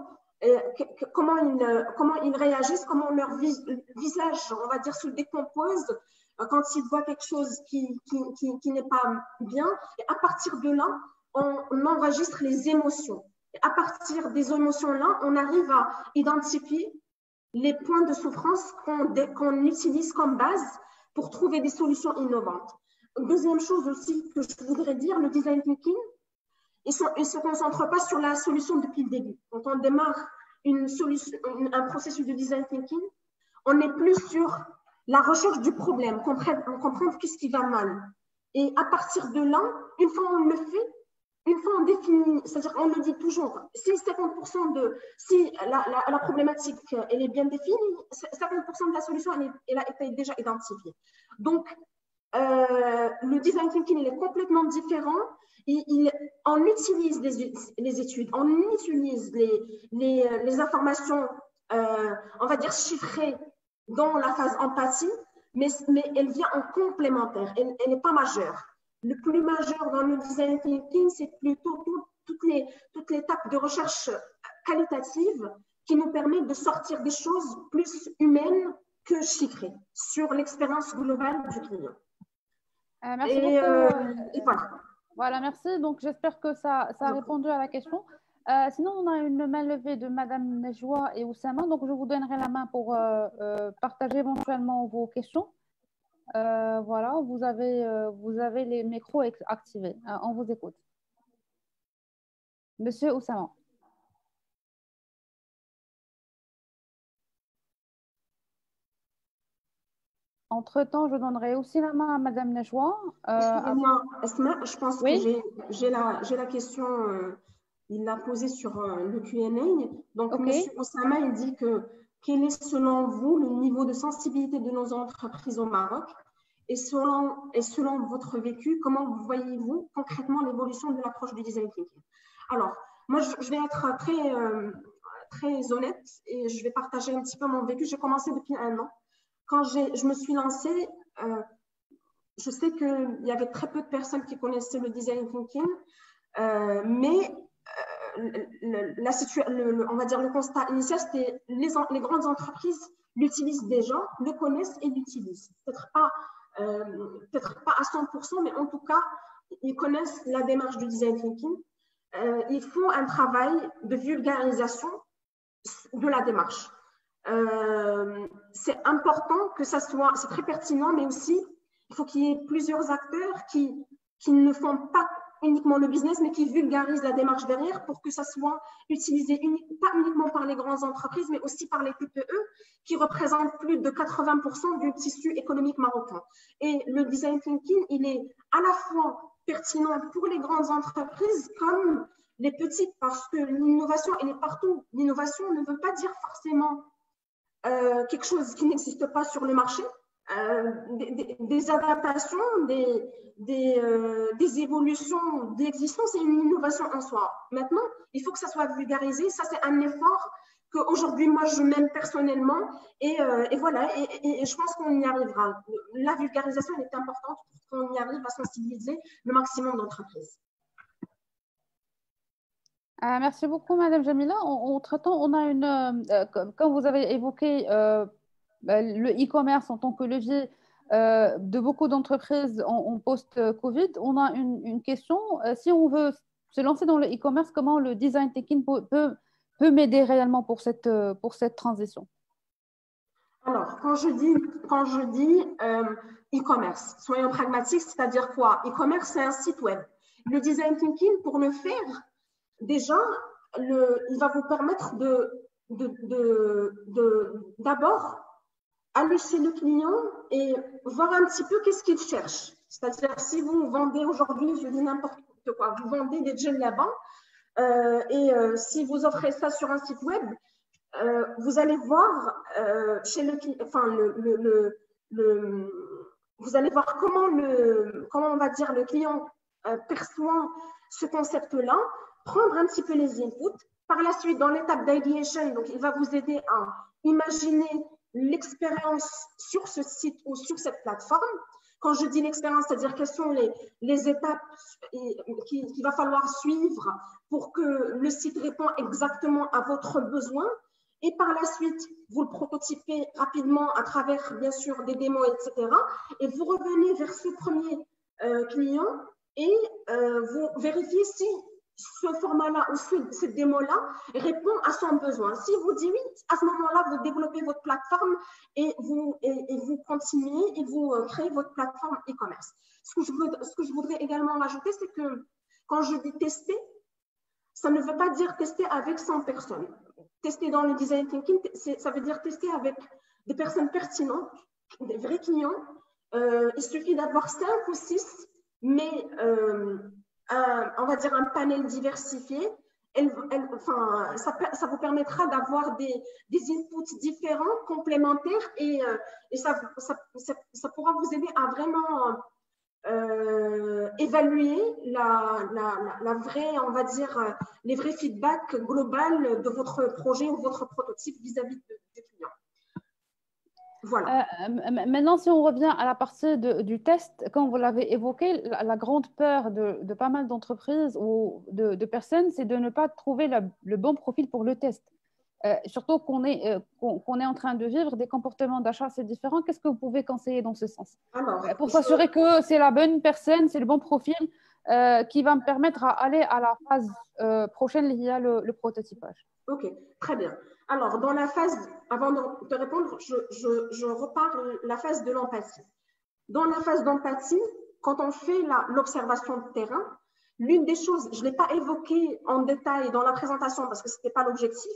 comment ils réagissent, comment leur visage, on va dire, se décompose quand ils voient quelque chose qui n'est pas bien. Et à partir de là, on enregistre les émotions. Et à partir des émotions-là, on arrive à identifier les points de souffrance qu'on utilise comme base pour trouver des solutions innovantes. Deuxième chose aussi que je voudrais dire, le design thinking, il ne se concentre pas sur la solution depuis le début. Quand on démarre un processus de design thinking, on est plus sur la recherche du problème, comprendre qu'est-ce qui va mal. Et à partir de là, une fois on le fait, une fois on définit, c'est-à-dire on le dit toujours, si 50% si la problématique elle est bien définie, 50% de la solution elle a été déjà identifiée. Donc, le design thinking il est complètement différent. On utilise les études, on utilise les informations, on va dire chiffrées dans la phase empathie, mais elle vient en complémentaire, elle n'est pas majeure. Le plus majeur dans le design thinking, c'est plutôt toute l'étape de recherche qualitative qui nous permet de sortir des choses plus humaines que chiffrées sur l'expérience globale du client. Merci beaucoup. Et voilà. Voilà, merci. Donc, j'espère que ça a répondu à la question. Sinon, on a une main levée de Madame Nejwa et Oussama. Donc, je vous donnerai la main pour partager éventuellement vos questions. Voilà, vous avez les micros activés. On vous écoute. Monsieur Oussama. Entre-temps, je donnerai aussi la main à Madame Nejwa. Excusez-moi, Asma, je pense oui? que j'ai la question, il l'a posée sur le Q&A. Donc, Okay. Monsieur Oussama, il dit que quel est selon vous le niveau de sensibilité de nos entreprises au Maroc et selon votre vécu, comment voyez-vous concrètement l'évolution de l'approche du design thinking? Alors, moi, je vais être très honnête et je vais partager un petit peu mon vécu. J'ai commencé depuis 1 an. Quand je me suis lancée, je sais qu'il y avait très peu de personnes qui connaissaient le design thinking, mais on va dire le constat initial, c'était les grandes entreprises l'utilisent déjà, le connaissent et l'utilisent. Peut-être pas à 100%, mais en tout cas, ils connaissent la démarche du design thinking. Ils font un travail de vulgarisation de la démarche. C'est important que ça soit, c'est très pertinent, mais aussi il faut qu'il y ait plusieurs acteurs qui ne font pas uniquement le business, mais qui vulgarisent la démarche derrière pour que ça soit utilisé pas uniquement par les grandes entreprises, mais aussi par les TPE qui représentent plus de 80% du tissu économique marocain. Et le design thinking, il est à la fois pertinent pour les grandes entreprises comme les petites, parce que l'innovation, elle est partout. L'innovation ne veut pas dire forcément quelque chose qui n'existe pas sur le marché, des adaptations, des évolutions d'existence, c'est une innovation en soi. Maintenant, il faut que ça soit vulgarisé. Ça, c'est un effort qu'aujourd'hui, moi, je mène personnellement. Et voilà, et je pense qu'on y arrivera. La vulgarisation, elle est importante pour qu'on y arrive à sensibiliser le maximum d'entreprises. Merci beaucoup, Madame Jamila. Entre-temps, on a comme vous avez évoqué le e-commerce en tant que levier de beaucoup d'entreprises en post-Covid, on a une question. Si on veut se lancer dans le e-commerce, comment le design thinking peut m'aider réellement pour cette transition? Alors, quand je dis e-commerce, soyons pragmatiques, c'est-à-dire quoi? E-commerce, c'est un site web. Le design thinking, pour le faire, déjà, il va vous permettre d'abord aller chez le client et voir un petit peu qu'est-ce qu'il cherche. C'est-à-dire, si vous vendez aujourd'hui, je dis n'importe quoi, vous vendez des djellabas et si vous offrez ça sur un site web, vous allez voir chez le client, enfin, vous allez voir comment on va dire le client perçoit ce concept-là, prendre un petit peu les inputs. Par la suite, dans l'étape d'ideation, donc il va vous aider à imaginer l'expérience sur ce site ou sur cette plateforme. Quand je dis l'expérience, c'est-à-dire quelles sont les étapes qu'il va falloir suivre pour que le site réponde exactement à votre besoin. Et par la suite, vous le prototypez rapidement à travers, bien sûr, des démos, etc. Et vous revenez vers ce premier client et vous vérifiez si ce format-là ou cette démo-là répond à son besoin. Si vous dites oui, à ce moment-là, vous développez votre plateforme et vous continuez et vous créez votre plateforme e-commerce. Ce que je voudrais également rajouter, c'est que quand je dis tester, ça ne veut pas dire tester avec 100 personnes. Tester dans le design thinking, ça veut dire tester avec des personnes pertinentes, des vrais clients. Il suffit d'avoir 5 ou 6, mais on va dire un panel diversifié. Ça vous permettra d'avoir des inputs différents, complémentaires, et ça pourra vous aider à vraiment évaluer la vraie, on va dire, les vrais feedbacks globaux de votre projet ou votre prototype vis-à-vis des clients. Voilà. Maintenant, si on revient à la partie du test, quand vous l'avez évoqué, la grande peur de pas mal d'entreprises ou de personnes, c'est de ne pas trouver le bon profil pour le test. Surtout qu'on est en train de vivre des comportements d'achat assez différents. Qu'est-ce que vous pouvez conseiller dans ce sens? Alors, pour s'assurer que c'est la bonne personne, c'est le bon profil qui va me permettre d'aller à la phase prochaine liée à le prototypage. Ok, très bien. Alors, dans la phase, avant de te répondre, je reparle la phase de l'empathie. Dans la phase d'empathie, quand on fait l'observation de terrain, l'une des choses, je ne l'ai pas évoqué en détail dans la présentation parce que ce n'était pas l'objectif,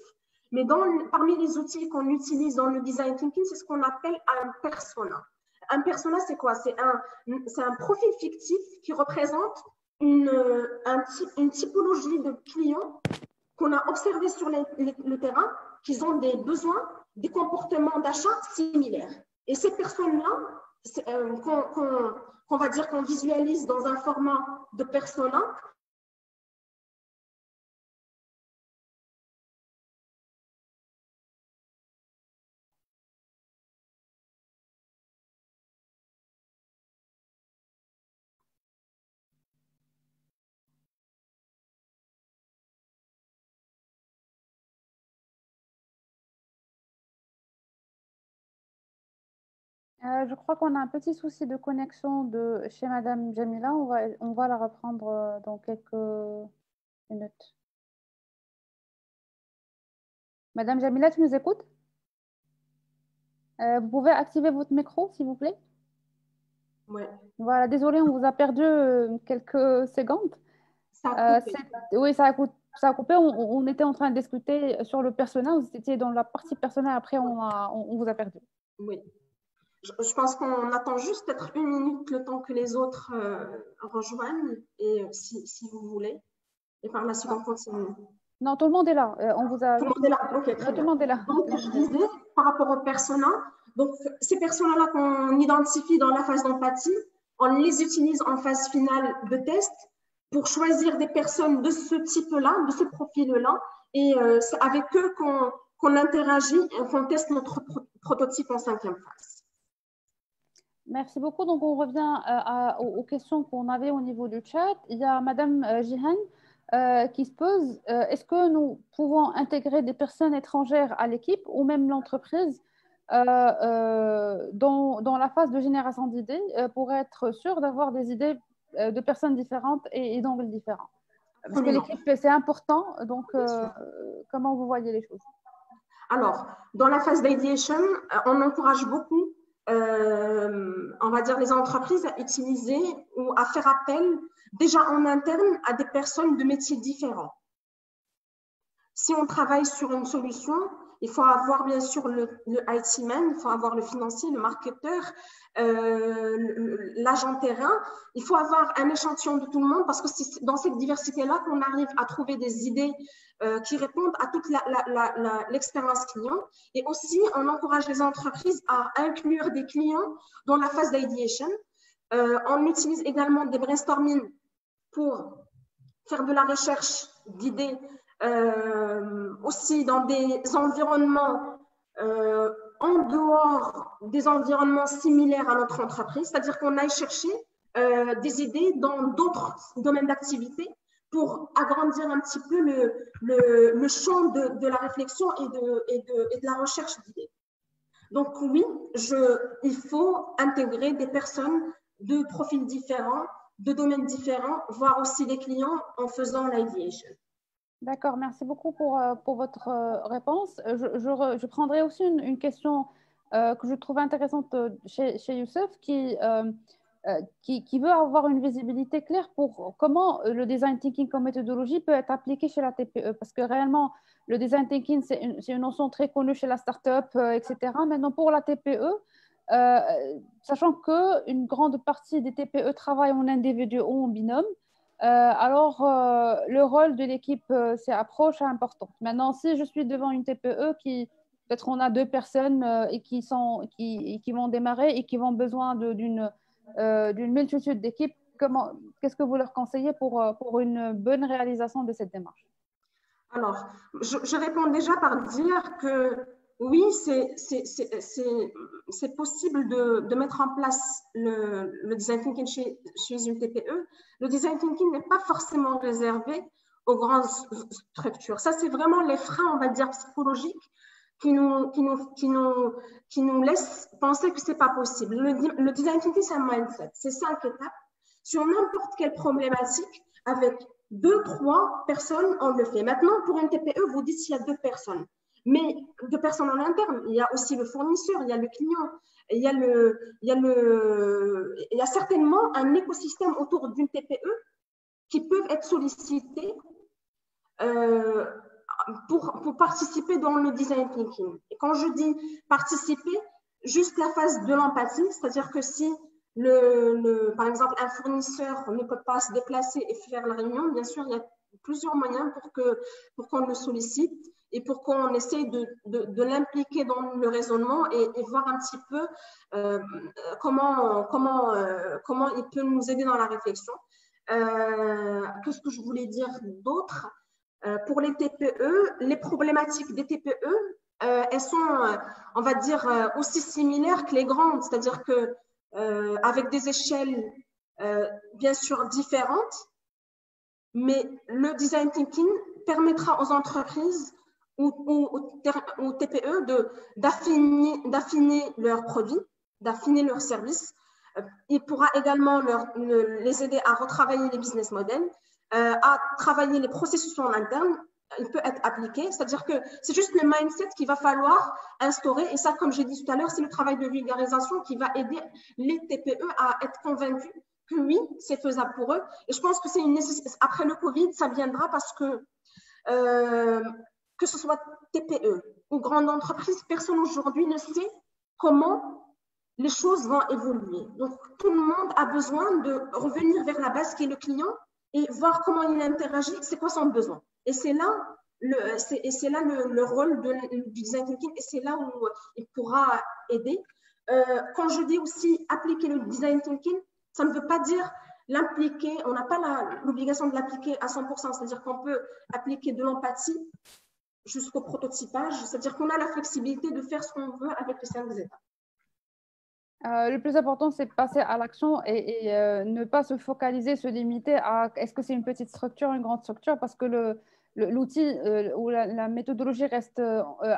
mais parmi les outils qu'on utilise dans le design thinking, c'est ce qu'on appelle un persona. Un persona, c'est quoi? C'est un profil fictif qui représente une typologie de clients qu'on a observé sur le terrain, qu'ils ont des besoins, des comportements d'achat similaires. Et ces personnes-là, qu'on va dire qu'on visualise dans un format de persona, Je crois qu'on a un petit souci de connexion chez Madame Jamila. On va la reprendre dans quelques minutes. Madame Jamila, tu nous écoutes? Vous pouvez activer votre micro, s'il vous plaît? Ouais. Voilà, désolé, on vous a perdu quelques secondes. Ça a coupé. Oui, ça a coupé. On était en train de discuter sur le personnel. Vous étiez dans la partie personnelle. Après, on vous a perdu. Oui. Je pense qu'on attend juste peut-être 1 minute le temps que les autres rejoignent, et si vous voulez. Et par la suite, on continue. Non, tout le monde est là. On vous a... Tout le monde est là. Ok, très tout bien. le monde est là. Donc, je disais, par rapport aux personas, donc ces personas-là qu'on identifie dans la phase d'empathie, on les utilise en phase finale de test pour choisir des personnes de ce type-là, de ce profil-là, et c'est avec eux qu'on interagit et qu'on teste notre prototype en 5e phase. Merci beaucoup. Donc, on revient aux questions qu'on avait au niveau du chat. Il y a Madame Jihan qui se pose, est-ce que nous pouvons intégrer des personnes étrangères à l'équipe ou même l'entreprise dans la phase de génération d'idées pour être sûr d'avoir des idées de personnes différentes et d'angles différents? Parce que l'équipe, c'est important. Donc, comment vous voyez les choses? Alors, dans la phase d'ideation, on encourage beaucoup on va dire les entreprises à utiliser ou à faire appel déjà en interne à des personnes de métiers différents. Si on travaille sur une solution, il faut avoir bien sûr le IT man, il faut avoir le financier, le marketeur, l'agent terrain. Il faut avoir un échantillon de tout le monde parce que c'est dans cette diversité-là qu'on arrive à trouver des idées qui répondent à toute l'expérience client. Et aussi, on encourage les entreprises à inclure des clients dans la phase d'ideation. On utilise également des brainstorming pour faire de la recherche d'idées aussi dans des environnements en dehors des environnements similaires à notre entreprise, c'est-à-dire qu'on aille chercher des idées dans d'autres domaines d'activité pour agrandir un petit peu le champ de la réflexion et de la recherche d'idées. Donc oui, il faut intégrer des personnes de profils différents, de domaines différents, voire aussi des clients en faisant l'ideation. D'accord, merci beaucoup pour votre réponse. Je prendrai aussi une question que je trouve intéressante chez Youssef, qui veut avoir une visibilité claire pour comment le design thinking comme méthodologie peut être appliqué chez la TPE. Parce que réellement, le design thinking, c'est une notion très connue chez la start-up, etc. Maintenant, pour la TPE, sachant qu'une grande partie des TPE travaillent en individu ou en binôme, alors le rôle de l'équipe c'est approche important. Maintenant, si je suis devant une TPE qui, peut-être on a 2 personnes et qui vont démarrer et qui vont besoin d'une multitude d'équipes, qu'est-ce que vous leur conseillez pour une bonne réalisation de cette démarche? Alors, je réponds déjà par dire que oui, c'est possible de mettre en place le design thinking chez une TPE. Le design thinking n'est pas forcément réservé aux grandes structures. Ça, c'est vraiment les freins, on va dire, psychologiques qui nous laissent penser que c'est pas possible. Le design thinking, c'est un mindset. C'est 5 étapes. Sur n'importe quelle problématique, avec 2, 3 personnes, on le fait. Maintenant, pour une TPE, vous dites qu'il y a 2 personnes. Mais 2 personnes en interne, il y a aussi le fournisseur, il y a le client, il y a certainement un écosystème autour d'une TPE qui peuvent être sollicités pour participer dans le design thinking. Et quand je dis participer, juste la phase de l'empathie, c'est-à-dire que si par exemple, un fournisseur ne peut pas se déplacer et faire la réunion, bien sûr, il y a plusieurs moyens pour qu'on le sollicite et pour qu'on essaye de l'impliquer dans le raisonnement et voir un petit peu comment il peut nous aider dans la réflexion. Qu'est-ce que je voulais dire d'autre? Pour les TPE, les problématiques des TPE, elles sont, on va dire, aussi similaires que les grandes, c'est-à-dire que avec des échelles bien sûr différentes, mais le design thinking permettra aux entreprises ou aux TPE d'affiner leurs produits, d'affiner leurs services. Il pourra également les aider à retravailler les business models, à travailler les processus en interne. Il peut être appliqué, c'est-à-dire que c'est juste le mindset qu'il va falloir instaurer, et ça, comme j'ai dit tout à l'heure, c'est le travail de vulgarisation qui va aider les TPE à être convaincus que oui, c'est faisable pour eux. Et je pense que c'est une nécessité. Après le Covid, ça viendra parce que ce soit TPE ou grande entreprise, personne aujourd'hui ne sait comment les choses vont évoluer. Donc, tout le monde a besoin de revenir vers la base qui est le client et voir comment il interagit, c'est quoi son besoin. Et c'est là le rôle du design thinking, et c'est là où il pourra aider. Quand je dis aussi appliquer le design thinking, ça ne veut pas dire l'impliquer, on n'a pas l'obligation de l'appliquer à 100%, c'est-à-dire qu'on peut appliquer de l'empathie jusqu'au prototypage, c'est-à-dire qu'on a la flexibilité de faire ce qu'on veut avec les 5 étapes. Le plus important, c'est de passer à l'action et ne pas se focaliser, se limiter à est-ce que c'est une petite structure, une grande structure, parce que l'outil ou la méthodologie reste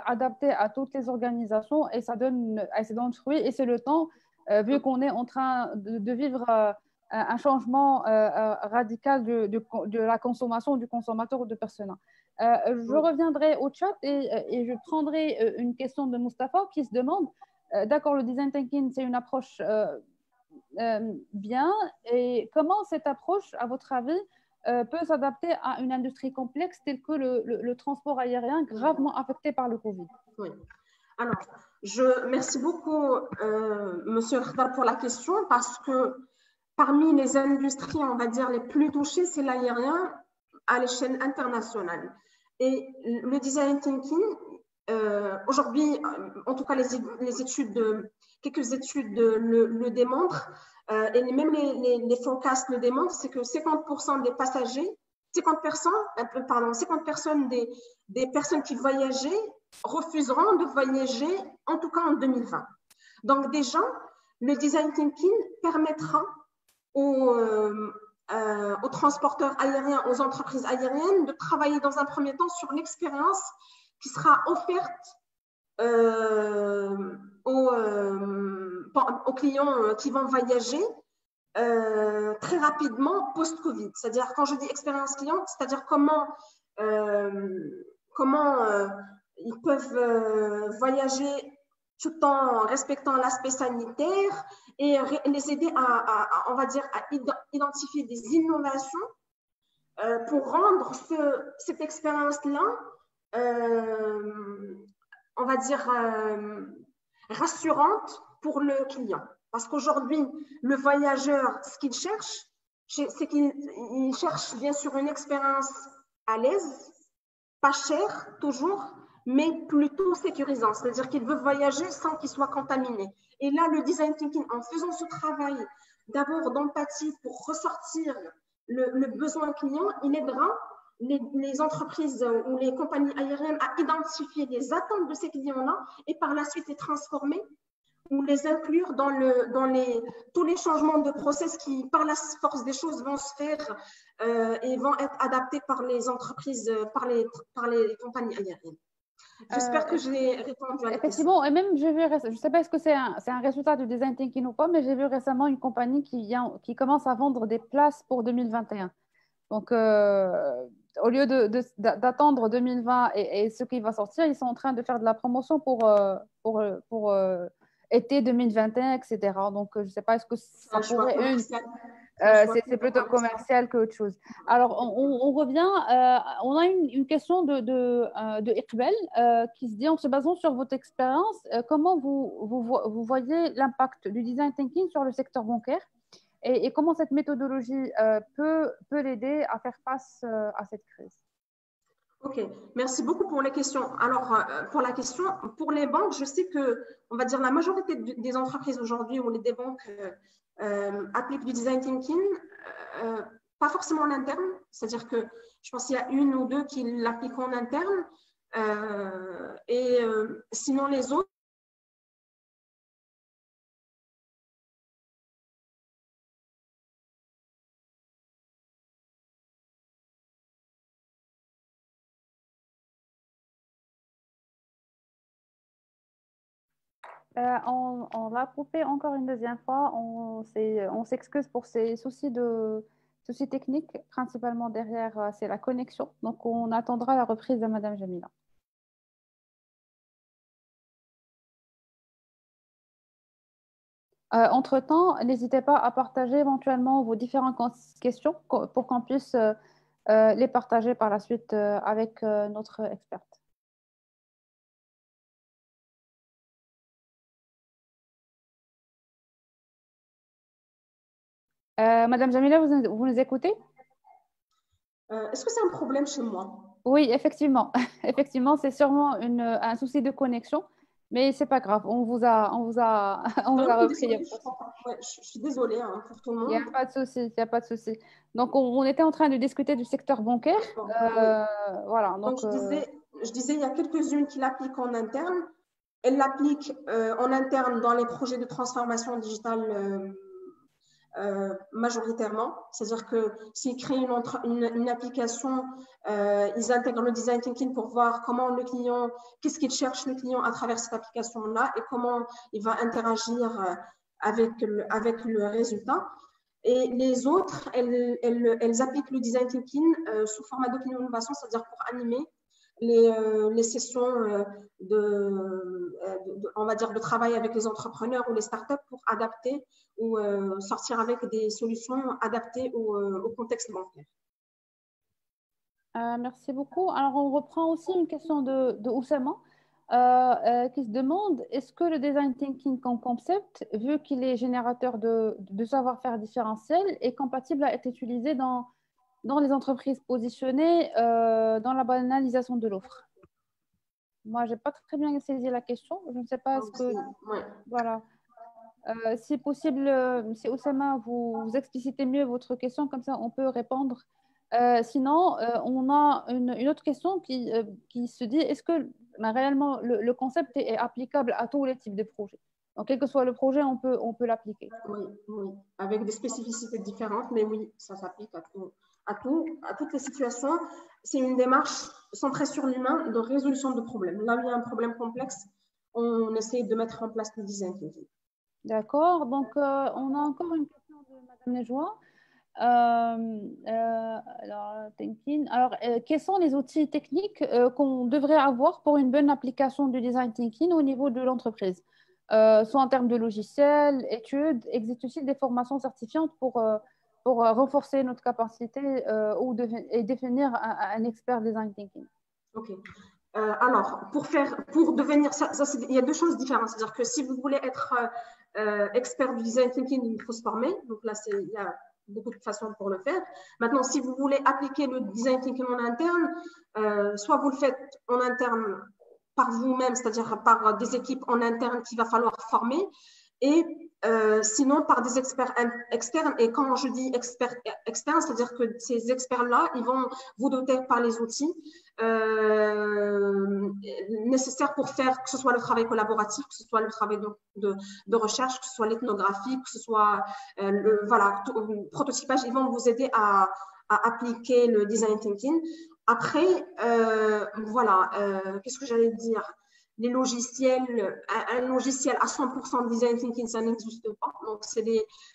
adaptée à toutes les organisations et ça donne fruit. Et c'est le temps, vu qu'on est en train de vivre un changement radical de la consommation, du consommateur ou de persona. Je reviendrai au chat et je prendrai une question de Mustapha qui se demande d'accord, le design thinking, c'est une approche bien. Et comment cette approche, à votre avis, peut s'adapter à une industrie complexe telle que le transport aérien gravement affecté par le Covid? Oui. Alors, merci beaucoup, Monsieur Khadar, pour la question, parce que parmi les industries, on va dire, les plus touchées, c'est l'aérien à l'échelle internationale. Et le design thinking, aujourd'hui, en tout cas, quelques études le démontrent, et même les forecasts le démontrent, c'est que 50% des passagers 50 personnes, 50 personnes des personnes qui voyageaient refuseront de voyager, en tout cas en 2020. Donc déjà, le design thinking permettra aux transporteurs aériens, aux entreprises aériennes de travailler dans un premier temps sur l'expérience qui sera offerte aux clients qui vont voyager très rapidement post-Covid. C'est-à-dire, quand je dis expérience client, c'est-à-dire comment ils peuvent voyager tout en respectant l'aspect sanitaire et les aider on va dire, à identifier des innovations pour rendre cette expérience-là, on va dire, rassurante pour le client. Parce qu'aujourd'hui, le voyageur, ce qu'il cherche, c'est qu'il cherche bien sûr une expérience à l'aise, pas chère toujours, mais plutôt sécurisant. C'est-à-dire qu'il veut voyager sans qu'il soit contaminé. Et là, le design thinking, en faisant ce travail d'abord d'empathie pour ressortir le besoin client, il aidera les entreprises ou les compagnies aériennes à identifier les attentes de ces clients-là et par la suite les transformer ou les inclure dans tous les changements de process qui, par la force des choses, vont se faire et vont être adaptés par les entreprises, par les compagnies aériennes. J'espère que j'ai répondu à la question. Effectivement, et même je ne sais pas est-ce que c'est un résultat du design thinking ou pas, mais j'ai vu récemment une compagnie qui commence à vendre des places pour 2021. Donc, au lieu d'attendre 2020 et ce qui va sortir, ils sont en train de faire de la promotion pour été 2021, etc. Donc, je ne sais pas, est-ce que ça pourrait... c'est plutôt commercial qu'autre chose. Alors, on revient, on a une question de Iqbal qui se dit, en se basant sur votre expérience, comment vous voyez l'impact du design thinking sur le secteur bancaire et comment cette méthodologie peut l'aider à faire face à cette crise? Ok, merci beaucoup pour les questions. Alors, pour les banques, je sais que, on va dire, la majorité des entreprises aujourd'hui ou des banques appliquent du design thinking, pas forcément en interne, c'est-à-dire que je pense qu'il y a une ou deux qui l'appliquent en interne, sinon les autres. On l'a coupé encore une deuxième fois. On s'excuse pour ces soucis techniques. Principalement derrière, c'est la connexion. Donc, on attendra la reprise de Madame Jamila. Entre-temps, n'hésitez pas à partager éventuellement vos différentes questions pour qu'on puisse les partager par la suite avec notre experte. Madame Jamila, vous nous écoutez? Est-ce que c'est un problème chez moi? Oui, effectivement. Effectivement, c'est sûrement un souci de connexion, mais c'est pas grave. On vous a repris. Désolée, je suis désolée pour tout le monde. Il n'y a pas de souci, il n'y a pas de souci. Donc, on était en train de discuter du secteur bancaire. Voilà. Donc, je disais, il y a quelques-unes qui l'appliquent en interne. Elles l'appliquent en interne dans les projets de transformation digitale majoritairement. C'est-à-dire que s'ils créent une application, ils intègrent le design thinking pour voir comment le client, qu'est-ce qu'il cherche le client à travers cette application-là et comment il va interagir avec le résultat. Et les autres, elles appliquent le design thinking sous format d'opinion innovation, c'est-à-dire pour animer les sessions on va dire, de travail avec les entrepreneurs ou les startups pour adapter ou sortir avec des solutions adaptées au contexte bancaire. Merci beaucoup. Alors, on reprend aussi une question de Oussama qui se demande, est-ce que le design thinking comme concept, vu qu'il est générateur de savoir-faire différentiel, est compatible à être utilisé dans les entreprises positionnées dans la banalisation de l'offre? Moi, je n'ai pas très bien saisi la question. Je ne sais pas ce que... Voilà. Si possible, si Oussama, vous explicitez mieux votre question, comme ça, on peut répondre Sinon, on a une autre question qui se dit, est-ce que réellement le concept est applicable à tous les types de projets? Donc, quel que soit le projet, on peut l'appliquer. Oui, oui, avec des spécificités différentes, mais oui, ça s'applique à toutes les situations. C'est une démarche centrée sur l'humain de résolution de problèmes. Là où il y a un problème complexe, on essaie de mettre en place le design thinking. D'accord. Donc, on a encore une question de Madame Nejwa. Quels sont les outils techniques qu'on devrait avoir pour une bonne application du design thinking au niveau de l'entreprise, soit en termes de logiciels, études, existe aussi des formations certifiantes pour renforcer notre capacité et définir un expert design thinking. Ok. Alors, pour devenir, il y a deux choses différentes. C'est-à-dire que si vous voulez être expert du design thinking, il faut se former. Donc là, il y a beaucoup de façons pour le faire. Maintenant, si vous voulez appliquer le design thinking en interne, soit vous le faites en interne par vous-même, c'est-à-dire par des équipes en interne qu'il va falloir former, et sinon par des experts externes. Et quand je dis experts externes, c'est-à-dire que ces experts-là, ils vont vous doter par les outils nécessaires pour faire que ce soit le travail collaboratif, que ce soit le travail de recherche, que ce soit l'ethnographie, que ce soit le prototypage. Ils vont vous aider à appliquer le design thinking. Après, qu'est-ce que j'allais dire? Les logiciels, un logiciel à 100% de design thinking, ça n'existe pas. Donc,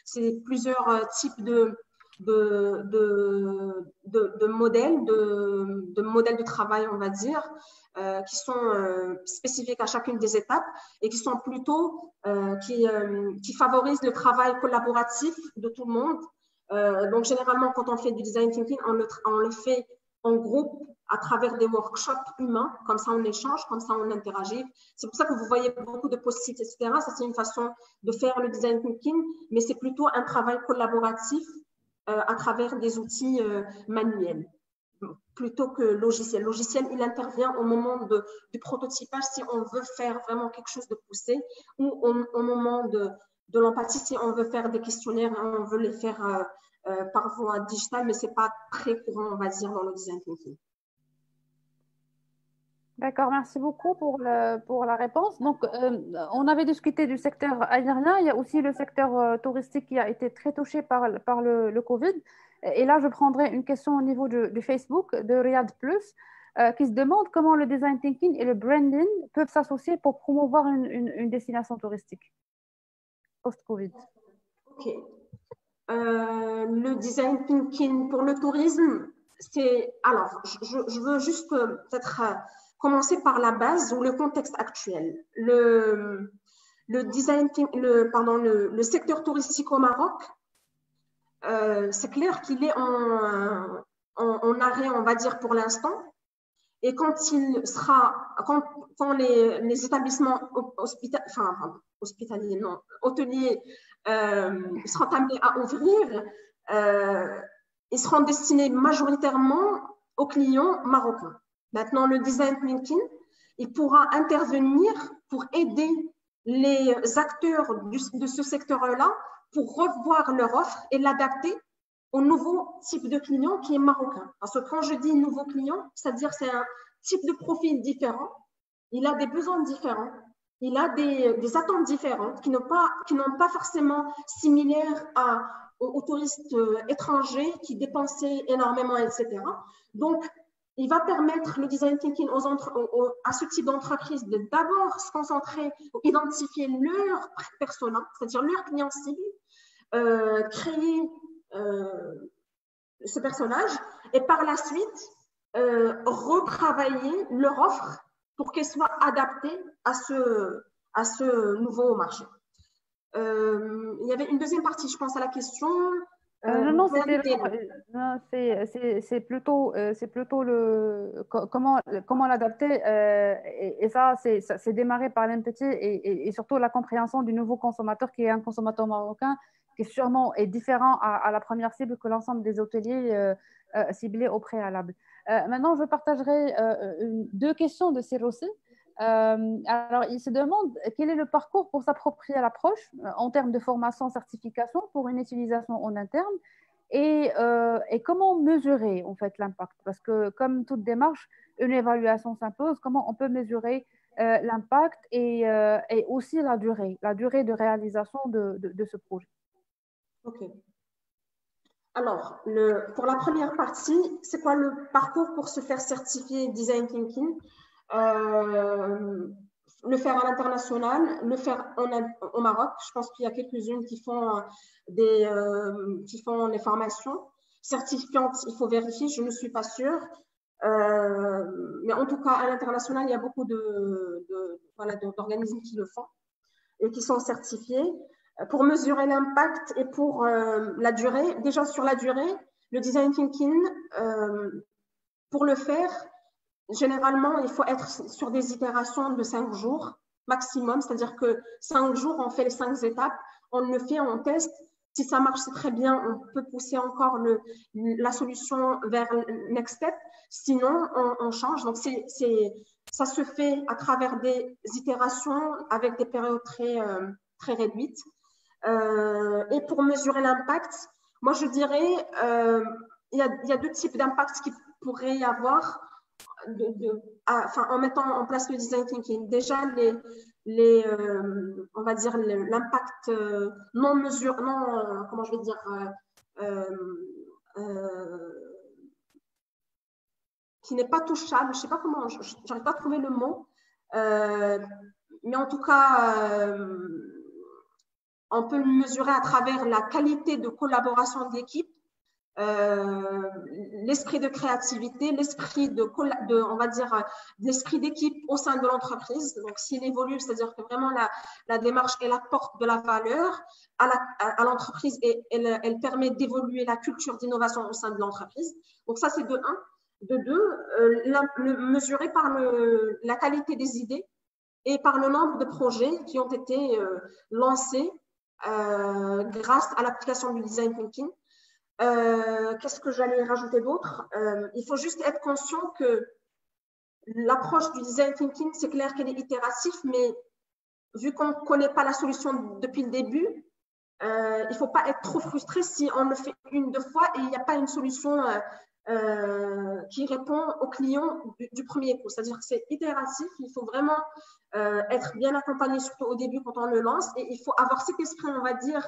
c'est plusieurs types de modèles, de modèles de travail, on va dire, qui sont spécifiques à chacune des étapes et qui sont plutôt, qui favorisent le travail collaboratif de tout le monde. Donc, généralement, quand on fait du design thinking, on le fait en groupe à travers des workshops humains, comme ça on échange, comme ça on interagit. C'est pour ça que vous voyez beaucoup de post-it, etc. Ça, c'est une façon de faire le design thinking, mais c'est plutôt un travail collaboratif à travers des outils manuels, plutôt que logiciel. Logiciel, il intervient au moment du prototypage si on veut faire vraiment quelque chose de poussé, ou au moment de l'empathie si on veut faire des questionnaires, on veut les faire par voie digitale, mais ce n'est pas très courant, on va dire, dans le design thinking. D'accord, merci beaucoup pour la réponse. Donc, on avait discuté du secteur aérien. Il y a aussi le secteur touristique qui a été très touché par le Covid. Et là, je prendrai une question au niveau du Facebook de Riyad Plus, qui se demande comment le design thinking et le branding peuvent s'associer pour promouvoir une destination touristique post-Covid. OK. Le design thinking pour le tourisme, c'est… Alors, je veux juste peut-être commencer par la base ou le contexte actuel. Le secteur touristique au Maroc, c'est clair qu'il est en arrêt, on va dire, pour l'instant. Et quand les établissements hospitaliers, non, hôteliers seront amenés à ouvrir, ils seront destinés majoritairement aux clients marocains. Maintenant, le design thinking, il pourra intervenir pour aider les acteurs de ce secteur-là pour revoir leur offre et l'adapter au nouveau type de client qui est marocain. Parce que quand je dis nouveau client, c'est-à-dire c'est un type de profil différent, il a des besoins différents, il a des attentes différentes qui n'ont pas forcément similaires aux touristes étrangers qui dépensaient énormément, etc. Donc, il va permettre le design thinking à ce type d'entreprise de d'abord se concentrer, identifier leur persona, c'est-à-dire leur client cible, créer ce personnage et par la suite retravailler leur offre pour qu'elle soit adaptée à ce nouveau marché. Il y avait une deuxième partie, je pense, à la question. Non, c'est plutôt comment l'adapter. Et ça, c'est démarré par l'empathie et surtout la compréhension du nouveau consommateur qui est un consommateur marocain qui sûrement est différent à la première cible que l'ensemble des hôteliers ciblés au préalable. Maintenant, je partagerai deux questions de Cyril. Alors, il se demande quel est le parcours pour s'approprier l'approche en termes de formation, certification pour une utilisation en interne et comment mesurer en fait l'impact? Parce que comme toute démarche, une évaluation s'impose. Comment on peut mesurer l'impact et aussi la durée de réalisation de ce projet? OK. Alors, pour la première partie, c'est quoi le parcours pour se faire certifier Design Thinking? Le faire à l'international, le faire au Maroc. Je pense qu'il y a quelques-unes qui font les formations. Certifiantes, il faut vérifier, je ne suis pas sûre. Mais en tout cas, à l'international, il y a beaucoup d'organismes qui le font et qui sont certifiés. Pour mesurer l'impact et pour la durée, déjà sur la durée, le design thinking, pour le faire, généralement, il faut être sur des itérations de 5 jours maximum, c'est-à-dire que 5 jours, on fait les 5 étapes, on le fait, on teste. Si ça marche, c'est très bien, on peut pousser encore la solution vers le next step. Sinon, on change. Donc, ça se fait à travers des itérations avec des périodes très réduites. Et pour mesurer l'impact, moi, je dirais, il y a 2 types d'impact qu'il pourrait y avoir en mettant en place le design thinking. Déjà, on va dire l'impact comment je vais dire, qui n'est pas touchable. Je ne sais pas comment, j'arrive pas à trouver le mot, mais en tout cas, on peut le mesurer à travers la qualité de collaboration de l'équipe, l'esprit de créativité, l'esprit on va dire, l'esprit d'équipe au sein de l'entreprise. Donc, s'il évolue, c'est-à-dire que vraiment la démarche, elle apporte de la valeur à l'entreprise et elle permet d'évoluer la culture d'innovation au sein de l'entreprise. Donc, ça, c'est de 1. De 2, mesurer par la qualité des idées et par le nombre de projets qui ont été lancés grâce à l'application du design thinking. Qu'est-ce que j'allais rajouter d'autre? Il faut juste être conscient que l'approche du design thinking, c'est clair qu'elle est itérative, mais vu qu'on ne connaît pas la solution depuis le début, il ne faut pas être trop frustré si on le fait 1-2 fois et il n'y a pas une solution qui répond aux clients du premier coup. C'est-à-dire que c'est itératif, il faut vraiment être bien accompagné, surtout au début quand on le lance, et il faut avoir cet esprit, on va dire,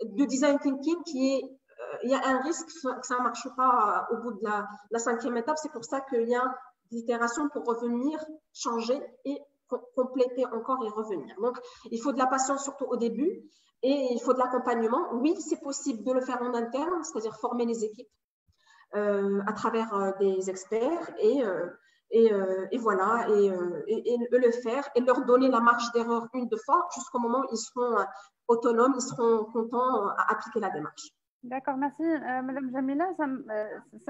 de design thinking qui est il y a un risque que ça ne marche pas au bout de la 5e étape. C'est pour ça qu'il y a des itérations pour revenir, changer et compléter encore et revenir. Donc, il faut de la patience surtout au début et il faut de l'accompagnement. Oui, c'est possible de le faire en interne, c'est-à-dire former les équipes à travers des experts et voilà, et le faire et leur donner la marge d'erreur 1-2 fois jusqu'au moment où ils seront autonomes, ils seront contents à appliquer la démarche. D'accord, merci Madame Jamila. Ça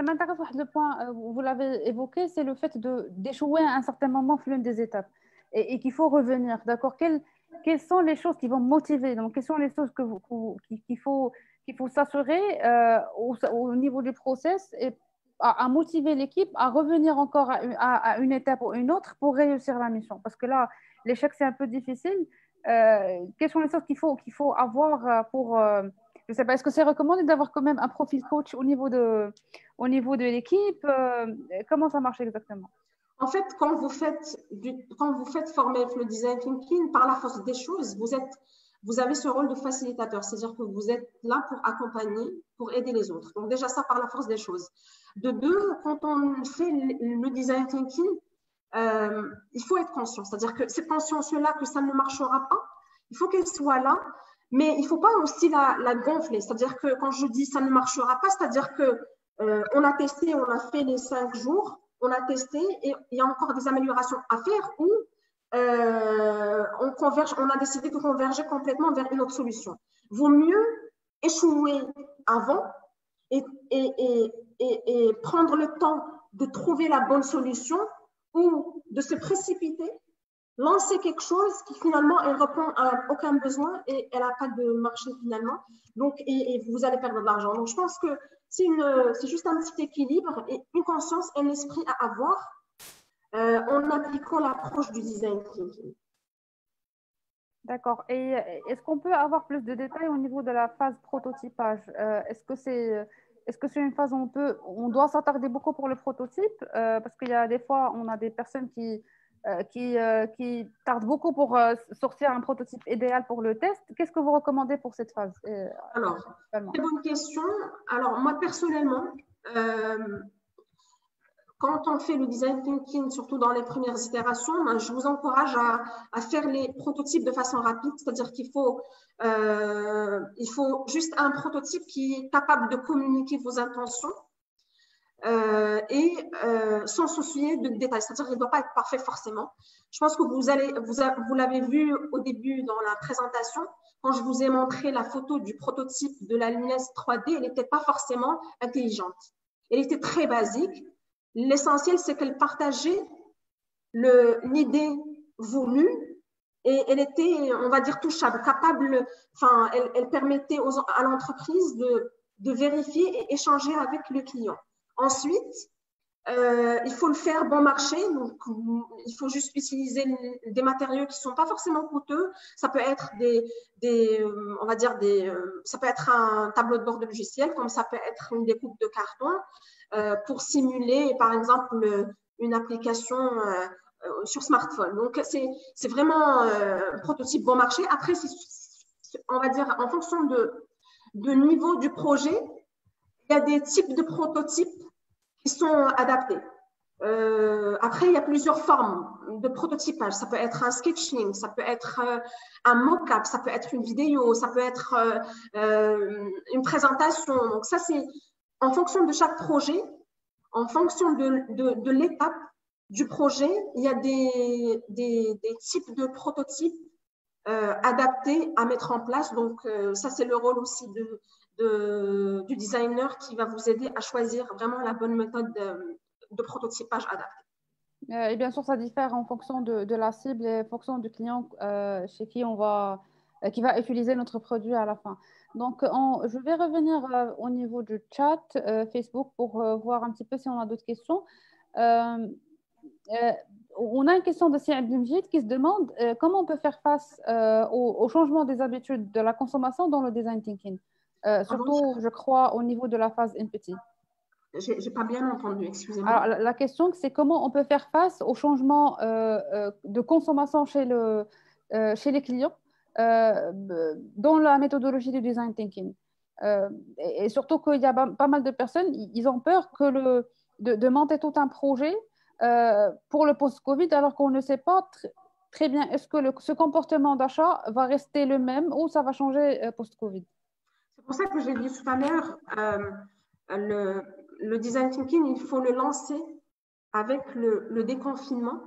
m'intéresse le point, vous l'avez évoqué, c'est le fait d'échouer à un certain moment sur l'une des étapes et qu'il faut revenir. D'accord, quelles sont les choses qui vont motiver? Donc, quelles sont les choses qu'il faut s'assurer au niveau du process et à motiver l'équipe à revenir encore à une étape ou une autre pour réussir la mission? Parce que là, l'échec, c'est un peu difficile. Quelles sont les choses qu'il faut avoir pour... je ne sais pas, est-ce que c'est recommandé d'avoir quand même un profil coach au niveau de l'équipe? Comment ça marche exactement? En fait, quand vous faites former le design thinking, par la force des choses, vous avez ce rôle de facilitateur, c'est-à-dire que vous êtes là pour accompagner, pour aider les autres. Donc déjà ça, par la force des choses. De 2, quand on fait le design thinking, il faut être conscient, c'est-à-dire que cette conscience-là que ça ne marchera pas, il faut qu'elle soit là. Mais il ne faut pas aussi la gonfler. C'est-à-dire que quand je dis ça ne marchera pas, c'est-à-dire qu'on a testé, on a fait les 5 jours, on a testé et il y a encore des améliorations à faire ou on a décidé de converger complètement vers une autre solution. Vaut mieux échouer avant et prendre le temps de trouver la bonne solution ou de se précipiter, lancer quelque chose qui finalement elle répond à aucun besoin et elle n'a pas de marché finalement, donc et vous allez perdre de l'argent. Donc je pense que c'est juste un petit équilibre et une conscience et un esprit à avoir en appliquant l'approche du design thinking. D'accord. Et est-ce qu'on peut avoir plus de détails au niveau de la phase prototypage? Est-ce que c'est une phase où on doit s'attarder beaucoup pour le prototype? Parce qu'il y a des fois, on a des personnes qui tardent beaucoup pour sortir un prototype idéal pour le test. Qu'est-ce que vous recommandez pour cette phase? Alors, Principalement. très bonne question. Alors, moi, personnellement, quand on fait le design thinking, surtout dans les premières itérations, ben, je vous encourage à faire les prototypes de façon rapide, c'est-à-dire qu'il faut juste un prototype qui est capable de communiquer vos intentions et sans soucier de détails, c'est-à-dire qu'il ne doit pas être parfait forcément. Je pense que vous l'avez vu au début dans la présentation, quand je vous ai montré la photo du prototype de la lunette 3D, elle n'était pas forcément intelligente. Elle était très basique. L'essentiel, c'est qu'elle partageait l'idée voulue et elle était, on va dire, touchable, capable, enfin, elle permettait à l'entreprise de vérifier et échanger avec le client. Ensuite, il faut le faire bon marché, donc il faut juste utiliser des matériaux qui ne sont pas forcément coûteux. Ça peut être on va dire ça peut être un tableau de bord de logiciel, comme ça peut être une découpe de carton pour simuler, par exemple, une application sur smartphone. Donc, c'est vraiment un prototype bon marché. Après, on va dire, en fonction de niveau du projet, il y a des types de prototypes qui sont adaptés. Après, il y a plusieurs formes de prototypage. Ça peut être un sketching, ça peut être un mock-up, ça peut être une vidéo, ça peut être une présentation. Donc, ça, c'est en fonction de chaque projet, en fonction de l'étape du projet, il y a des types de prototypes adaptés à mettre en place. Donc, ça, c'est le rôle aussi du designer qui va vous aider à choisir vraiment la bonne méthode de prototypage adaptée. Et bien sûr, ça diffère en fonction de la cible et en fonction du client chez qui qui va utiliser notre produit à la fin. Donc, je vais revenir au niveau du chat Facebook pour voir un petit peu si on a d'autres questions. On a une question de Siad Bimjid qui se demande comment on peut faire face au changement des habitudes de la consommation dans le design thinking, surtout, je crois, au niveau de la phase NPT. J'ai pas bien entendu, excusez-moi. Alors, la question, c'est comment on peut faire face au changement de consommation chez les clients dans la méthodologie du design thinking. Et surtout qu'il y a pas mal de personnes, ils ont peur de monter tout un projet pour le post-Covid, alors qu'on ne sait pas très bien est-ce que ce comportement d'achat va rester le même ou ça va changer post-Covid. C'est pour ça que j'ai dit tout à l'heure, le design thinking, il faut le lancer avec le déconfinement,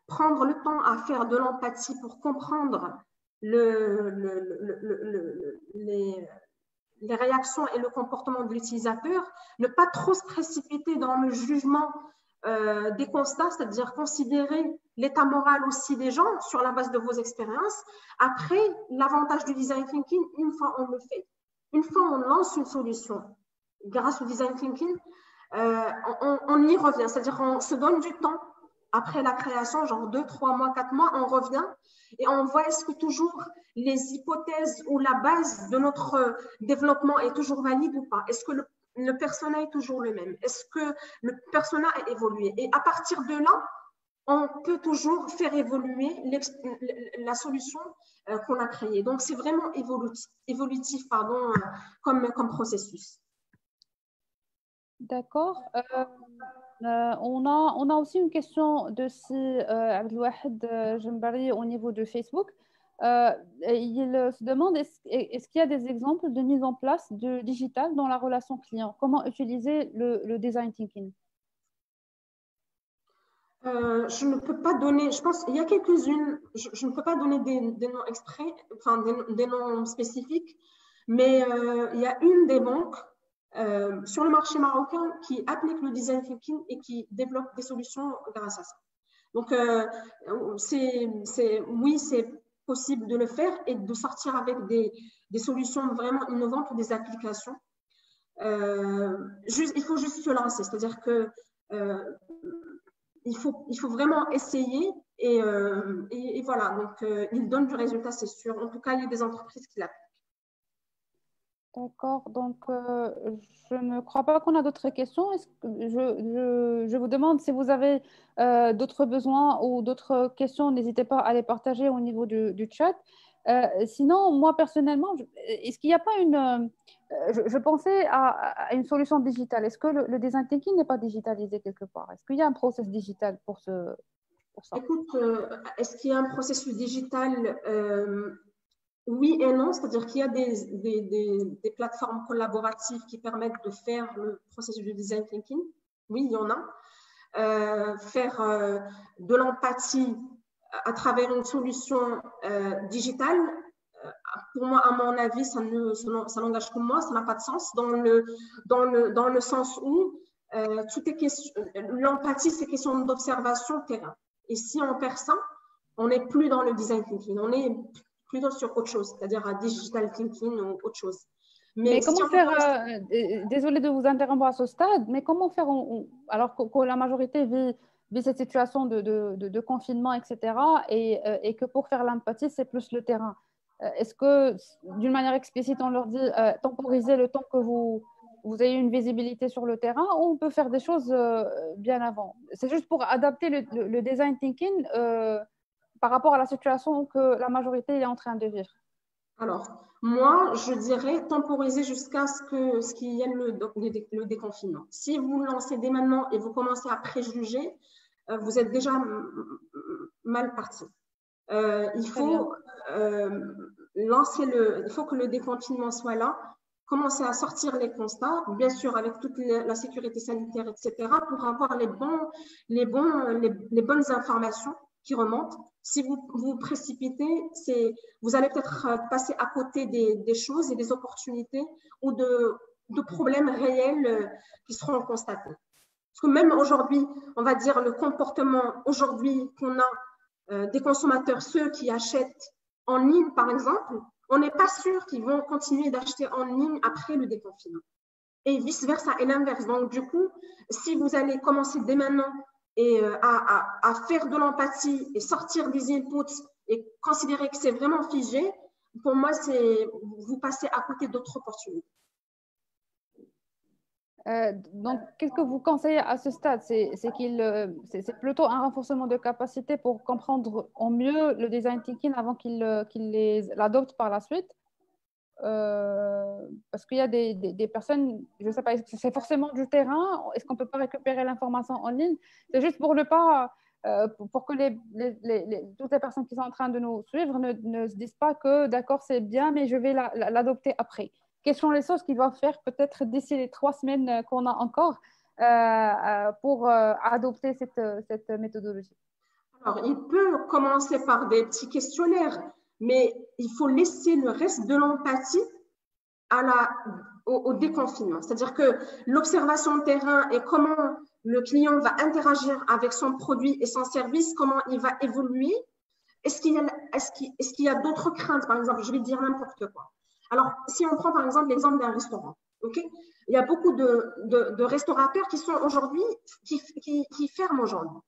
prendre le temps à faire de l'empathie pour comprendre les réactions et le comportement de l'utilisateur, ne pas trop se précipiter dans le jugement des constats, c'est-à-dire considérer l'état moral aussi des gens sur la base de vos expériences. Après, l'avantage du design thinking, une fois on le fait, une fois on lance une solution, grâce au design thinking, on y revient, c'est-à-dire on se donne du temps après la création, genre 2, 3 mois, 4 mois, on revient et on voit est-ce que toujours les hypothèses ou la base de notre développement est toujours valide ou pas. Est-ce que le persona est toujours le même? Est-ce que le persona a évolué? Et à partir de là, on peut toujours faire évoluer la solution qu'on a créée. Donc, c'est vraiment évolutif comme processus. D'accord. On a aussi une question de Abdelwahed Jembari au niveau de Facebook. Il se demande est-ce qu'il y a des exemples de mise en place de digital dans la relation client? Comment utiliser le design thinking? Je ne peux pas donner, je pense qu'il y a quelques-unes, je ne peux pas donner des noms extraits, enfin des noms spécifiques, mais il y a une des banques sur le marché marocain qui applique le design thinking et qui développe des solutions grâce à ça. Donc, oui, c'est possible de le faire et de sortir avec des solutions vraiment innovantes ou des applications. Il faut juste se lancer, c'est-à-dire que il faut vraiment essayer Et voilà, donc il donne du résultat, c'est sûr. En tout cas, il y a des entreprises qui l'appliquent. D'accord, donc je ne crois pas qu'on a d'autres questions. Est-ce que je vous demande si vous avez d'autres besoins ou d'autres questions, n'hésitez pas à les partager au niveau du chat. Sinon, moi personnellement, est-ce qu'il n'y a pas je pensais à une solution digitale. Est-ce que le design thinking n'est pas digitalisé quelque part? Est-ce qu'il y a un process digital pour ça? Écoute, est-ce qu'il y a un processus digital? Oui et non, c'est-à-dire qu'il y a des plateformes collaboratives qui permettent de faire le processus de design thinking. Oui, il y en a. Faire de l'empathie à travers une solution digitale, pour moi, à mon avis, ça n'engage que moi, ça n'a pas de sens dans le sens où l'empathie, c'est question d'observation terrain. Et si on perd ça, on n'est plus dans le design thinking, on est plutôt sur autre chose, c'est-à-dire à digital thinking ou autre chose. Mais comment faire, désolé de vous interrompre à ce stade, mais comment faire alors que la majorité vit cette situation de confinement, etc., et que pour faire l'empathie, c'est plus le terrain. Est-ce que, d'une manière explicite, on leur dit temporiser le temps que vous ayez une visibilité sur le terrain, ou on peut faire des choses bien avant? C'est juste pour adapter le design thinking par rapport à la situation que la majorité est en train de vivre. Alors, moi, je dirais temporiser jusqu'à ce qu'il y ait le déconfinement. Si vous lancez dès maintenant et vous commencez à préjuger, vous êtes déjà mal parti. Il faut il faut que le déconfinement soit là, commencer à sortir les constats, bien sûr avec toute la sécurité sanitaire, etc., pour avoir les bonnes informations qui remontent. Si vous vous précipitez, vous allez peut-être passer à côté des choses et des opportunités ou de problèmes réels qui seront constatés. Parce que même aujourd'hui, on va dire le comportement aujourd'hui qu'on a des consommateurs, ceux qui achètent en ligne par exemple, on n'est pas sûr qu'ils vont continuer d'acheter en ligne après le déconfinement. Et vice-versa et l'inverse. Donc du coup, si vous allez commencer dès maintenant et à faire de l'empathie et sortir des inputs et considérer que c'est vraiment figé, pour moi, vous passez à côté d'autres opportunités. Donc, qu'est-ce que vous conseillez à ce stade? C'est c'est plutôt un renforcement de capacité pour comprendre au mieux le design thinking avant qu'il l'adopte par la suite. Parce qu'il y a des personnes, je ne sais pas, est-ce que c'est forcément du terrain? Est-ce qu'on ne peut pas récupérer l'information en ligne? C'est juste pour ne pas, pour que toutes les personnes qui sont en train de nous suivre ne se disent pas que d'accord, c'est bien, mais je vais l'adopter après. Quelles sont les choses qu'ils doivent faire peut-être d'ici les 3 semaines qu'on a encore pour adopter cette méthodologie? Alors, il peut commencer par des petits questionnaires, mais il faut laisser le reste de l'empathie au déconfinement. C'est-à-dire que l'observation de terrain et comment le client va interagir avec son produit et son service, comment il va évoluer. Est-ce qu'il y a d'autres craintes? Par exemple, je vais dire n'importe quoi. Alors, si on prend par exemple l'exemple d'un restaurant, okay, il y a beaucoup de restaurateurs qui sont aujourd'hui, qui ferment aujourd'hui.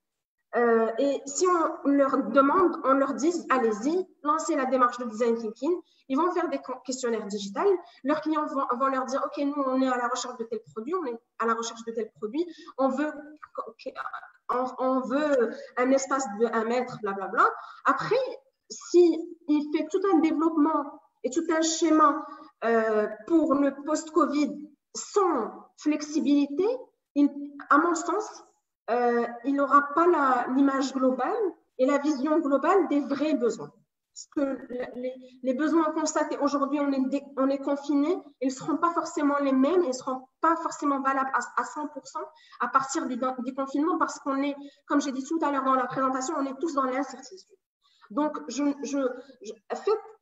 Et si on leur demande, on leur dit, allez-y, lancez la démarche de design thinking, ils vont faire des questionnaires digitales, leurs clients vont leur dire, OK, nous, on est à la recherche de tel produit, on est à la recherche de tel produit, on veut un espace de 1 mètre, blablabla. Après, s'il fait tout un développement et tout un schéma pour le post-Covid sans flexibilité, à mon sens, il n'aura pas l'image globale et la vision globale des vrais besoins. Parce que les besoins constatés aujourd'hui, on est confinés, ils ne seront pas forcément les mêmes, ils ne seront pas forcément valables à 100% à partir du confinement, parce qu'on est, comme j'ai dit tout à l'heure dans la présentation, on est tous dans l'incertitude. Donc,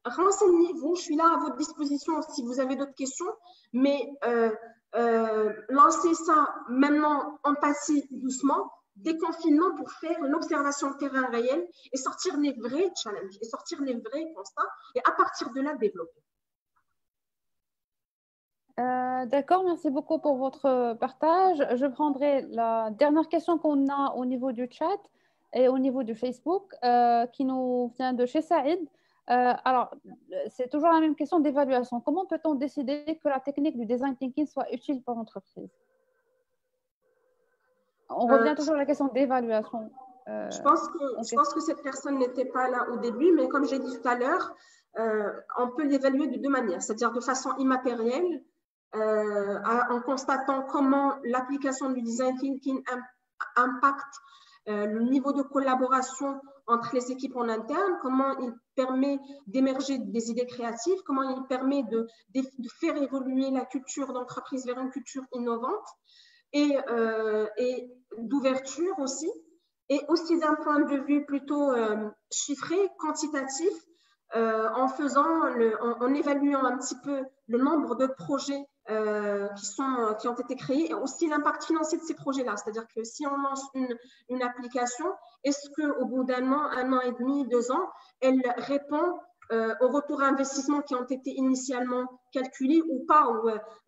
renseignez-vous, je suis là à votre disposition si vous avez d'autres questions, mais lancez ça maintenant en passif doucement, déconfinement pour faire l'observation de terrain réel et sortir les vrais challenges et sortir les vrais constats et à partir de là développer. D'accord, merci beaucoup pour votre partage. Je prendrai la dernière question qu'on a au niveau du chat. et au niveau du Facebook, qui nous vient de chez Saïd. Alors, c'est toujours la même question d'évaluation. Comment peut-on décider que la technique du design thinking soit utile pour l'entreprise? On revient toujours à la question d'évaluation. Je pense que cette personne n'était pas là au début, mais comme j'ai dit tout à l'heure, on peut l'évaluer de deux manières, c'est-à-dire de façon immatérielle, en constatant comment l'application du design thinking impacte le niveau de collaboration entre les équipes en interne, comment il permet d'émerger des idées créatives, comment il permet de faire évoluer la culture d'entreprise vers une culture innovante et d'ouverture aussi. Et aussi d'un point de vue plutôt chiffré, quantitatif, en évaluant un petit peu le nombre de projets qui ont été créés et aussi l'impact financier de ces projets-là. C'est-à-dire que si on lance une application, est-ce qu'au bout d'un an et demi, 2 ans, elle répond aux retours à investissement qui ont été initialement calculés ou pas.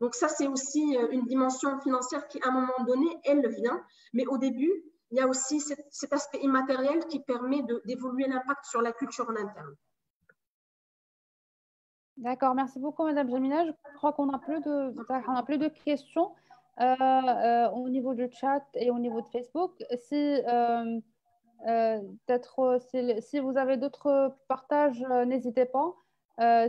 Donc ça, c'est aussi une dimension financière qui, à un moment donné, elle vient. Mais au début, il y a aussi cet aspect immatériel qui permet d'évoluer l'impact sur la culture en interne. D'accord, merci beaucoup, Madame Jamila. Je crois qu'on n'a plus de questions au niveau du chat et au niveau de Facebook. Si vous avez d'autres partages, n'hésitez pas.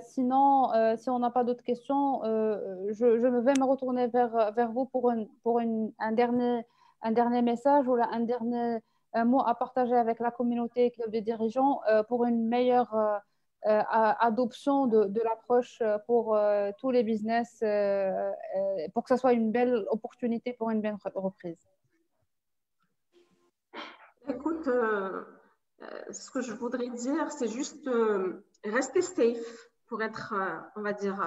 Sinon, si on n'a pas d'autres questions, je vais me retourner vers vous pour un dernier message ou un dernier mot à partager avec la communauté club des dirigeants pour une meilleure adoption de l'approche pour tous les business, pour que ce soit une belle opportunité pour une belle reprise. Écoute, ce que je voudrais dire, c'est juste rester safe pour être, on va dire,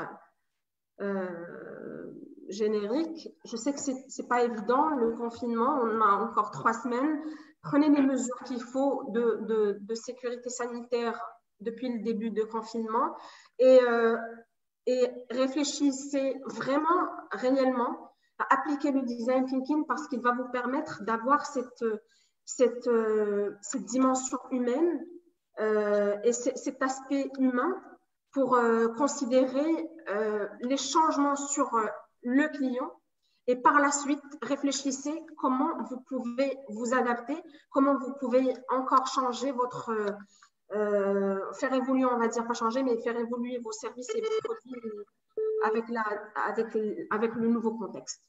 générique. Je sais que c'est pas évident, le confinement, on a encore 3 semaines. Prenez les mesures qu'il faut de sécurité sanitaire depuis le début de confinement et réfléchissez vraiment, réellement à appliquer le design thinking parce qu'il va vous permettre d'avoir cette dimension humaine et cet aspect humain pour considérer les changements sur le client et par la suite réfléchissez comment vous pouvez vous adapter, comment vous pouvez encore changer votre faire évoluer, on va dire pas changer, mais faire évoluer vos services et vos produits avec le nouveau contexte.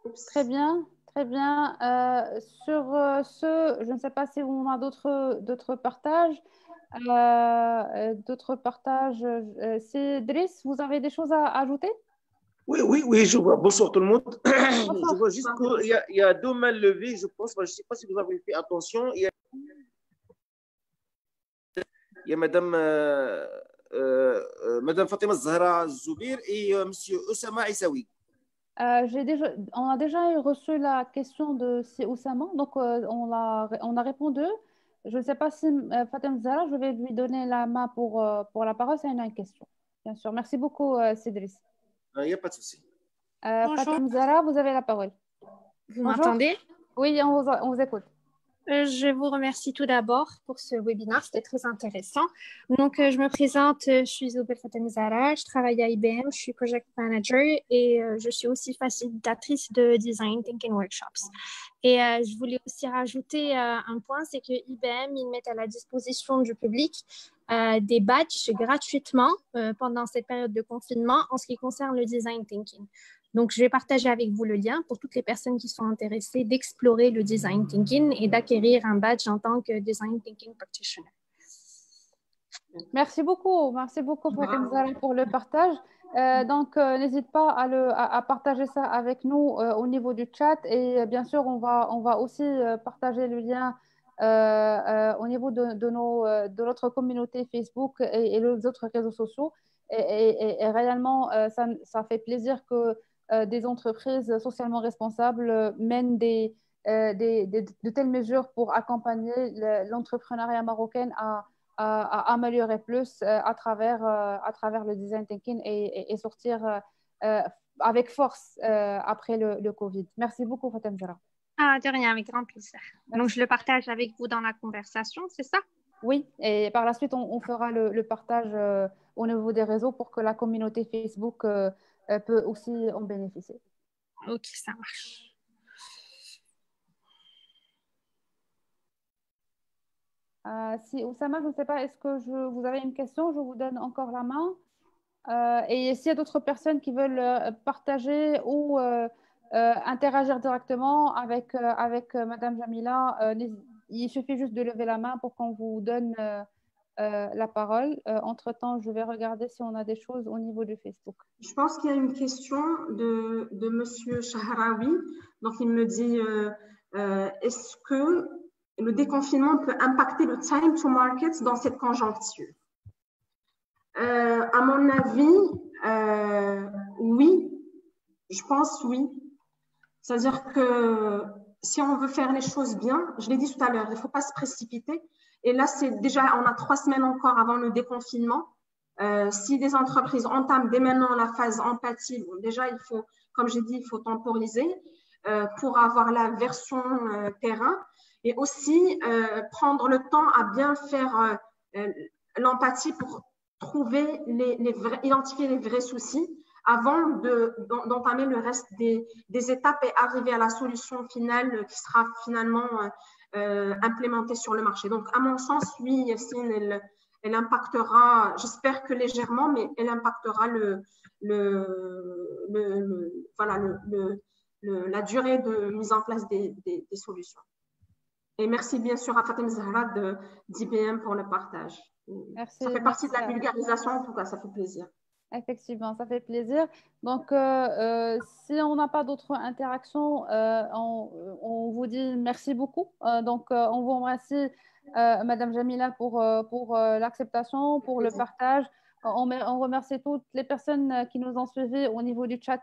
Oups. Très bien, très bien. Sur je ne sais pas si on a d'autres partages. C'est Driss, vous avez des choses à ajouter? Oui, je vois. Bonsoir tout le monde. Je vois juste qu'il y a 2 mains levées, je pense. Je ne sais pas si vous avez fait attention. Il y a Madame Fatima Zahra Zoubir et Monsieur Oussama Issaoui. On a déjà reçu la question de Oussama, donc on a répondu. Je ne sais pas si Fatima Zahra, je vais lui donner la main pour la parole, c'est une question. Bien sûr. Merci beaucoup, Cédric. Il n'y a pas de souci. Fatima Zahra, vous avez la parole. Vous m'entendez? Oui, on vous écoute. Je vous remercie tout d'abord pour ce webinaire, c'était très intéressant. Donc, je me présente, je suis Zoubir Fatima Zahra, je travaille à IBM, je suis project manager et je suis aussi facilitatrice de design thinking workshops. Et je voulais aussi rajouter un point, c'est que IBM, ils mettent à la disposition du public des badges gratuitement pendant cette période de confinement en ce qui concerne le design thinking. Donc, je vais partager avec vous le lien pour toutes les personnes qui sont intéressées d'explorer le design thinking et d'acquérir un badge en tant que design thinking practitioner. Merci beaucoup Fatima Zahra pour le partage. Donc, n'hésite pas à partager ça avec nous au niveau du chat et bien sûr, on va aussi partager le lien au niveau de notre communauté Facebook et les autres réseaux sociaux. Et réellement, ça fait plaisir que des entreprises socialement responsables mènent de telles mesures pour accompagner l'entrepreneuriat marocain à améliorer plus à travers le design thinking et sortir avec force après le Covid. Merci beaucoup, Fatima Zahra. Ah, de rien, avec grand plaisir. Donc, je le partage avec vous dans la conversation, c'est ça? Oui, et par la suite, on fera le partage au niveau des réseaux pour que la communauté Facebook peut aussi en bénéficier. Ok, ça marche. Si Oussama, je ne sais pas, est-ce que vous avez une question? Je vous donne encore la main. Et s'il y a d'autres personnes qui veulent partager ou interagir directement avec Madame Jamila, il suffit juste de lever la main pour qu'on vous donne la parole. Entre-temps, je vais regarder si on a des choses au niveau du Facebook. Je pense qu'il y a une question de Monsieur Shahraoui. Donc, il me dit, est-ce que le déconfinement peut impacter le time to market dans cette conjoncture? À mon avis, oui, je pense oui. C'est-à-dire que si on veut faire les choses bien, je l'ai dit tout à l'heure, il ne faut pas se précipiter. Et là, c'est déjà, on a 3 semaines encore avant le déconfinement. Si des entreprises entament dès maintenant la phase empathie, bon, déjà, il faut, comme j'ai dit, il faut temporiser pour avoir la version terrain et aussi prendre le temps à bien faire l'empathie pour trouver identifier les vrais soucis avant d'entamer le reste des étapes et arriver à la solution finale qui sera finalement implémentée sur le marché. Donc, à mon sens, oui, Yassine, elle impactera, j'espère que légèrement, mais elle impactera la durée de mise en place des solutions. Et merci bien sûr à Fatem Zahra d'IBM pour le partage. Merci, ça fait partie de la vulgarisation, en tout cas, ça fait plaisir. Effectivement, ça fait plaisir. Donc, si on n'a pas d'autres interactions, on vous dit merci beaucoup. On vous remercie, Madame Jamila, pour l'acceptation, pour le partage. On remercie toutes les personnes qui nous ont suivis au niveau du chat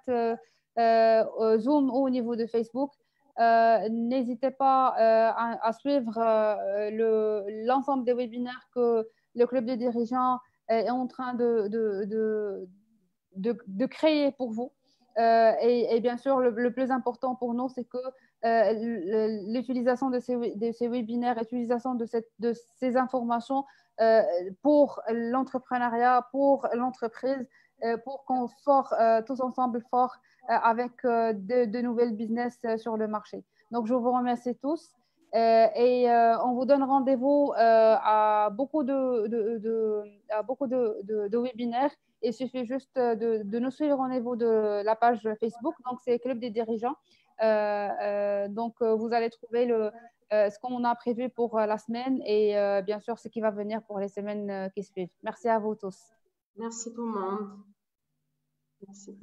Zoom ou au niveau de Facebook. N'hésitez pas à suivre l'ensemble des webinaires que le Club des dirigeants est en train de créer pour vous. Et bien sûr, le plus important pour nous, c'est que l'utilisation de ces webinaires, l'utilisation de ces informations pour l'entrepreneuriat, pour l'entreprise, pour qu'on sort tous ensemble fort avec de nouvelles business sur le marché. Donc, je vous remercie tous. On vous donne rendez-vous à beaucoup de webinaires. Il suffit juste de nous suivre au niveau de la page Facebook. Donc, c'est Club des dirigeants. Vous allez trouver ce qu'on a prévu pour la semaine et bien sûr ce qui va venir pour les semaines qui suivent. Merci à vous tous. Merci tout le monde. Merci.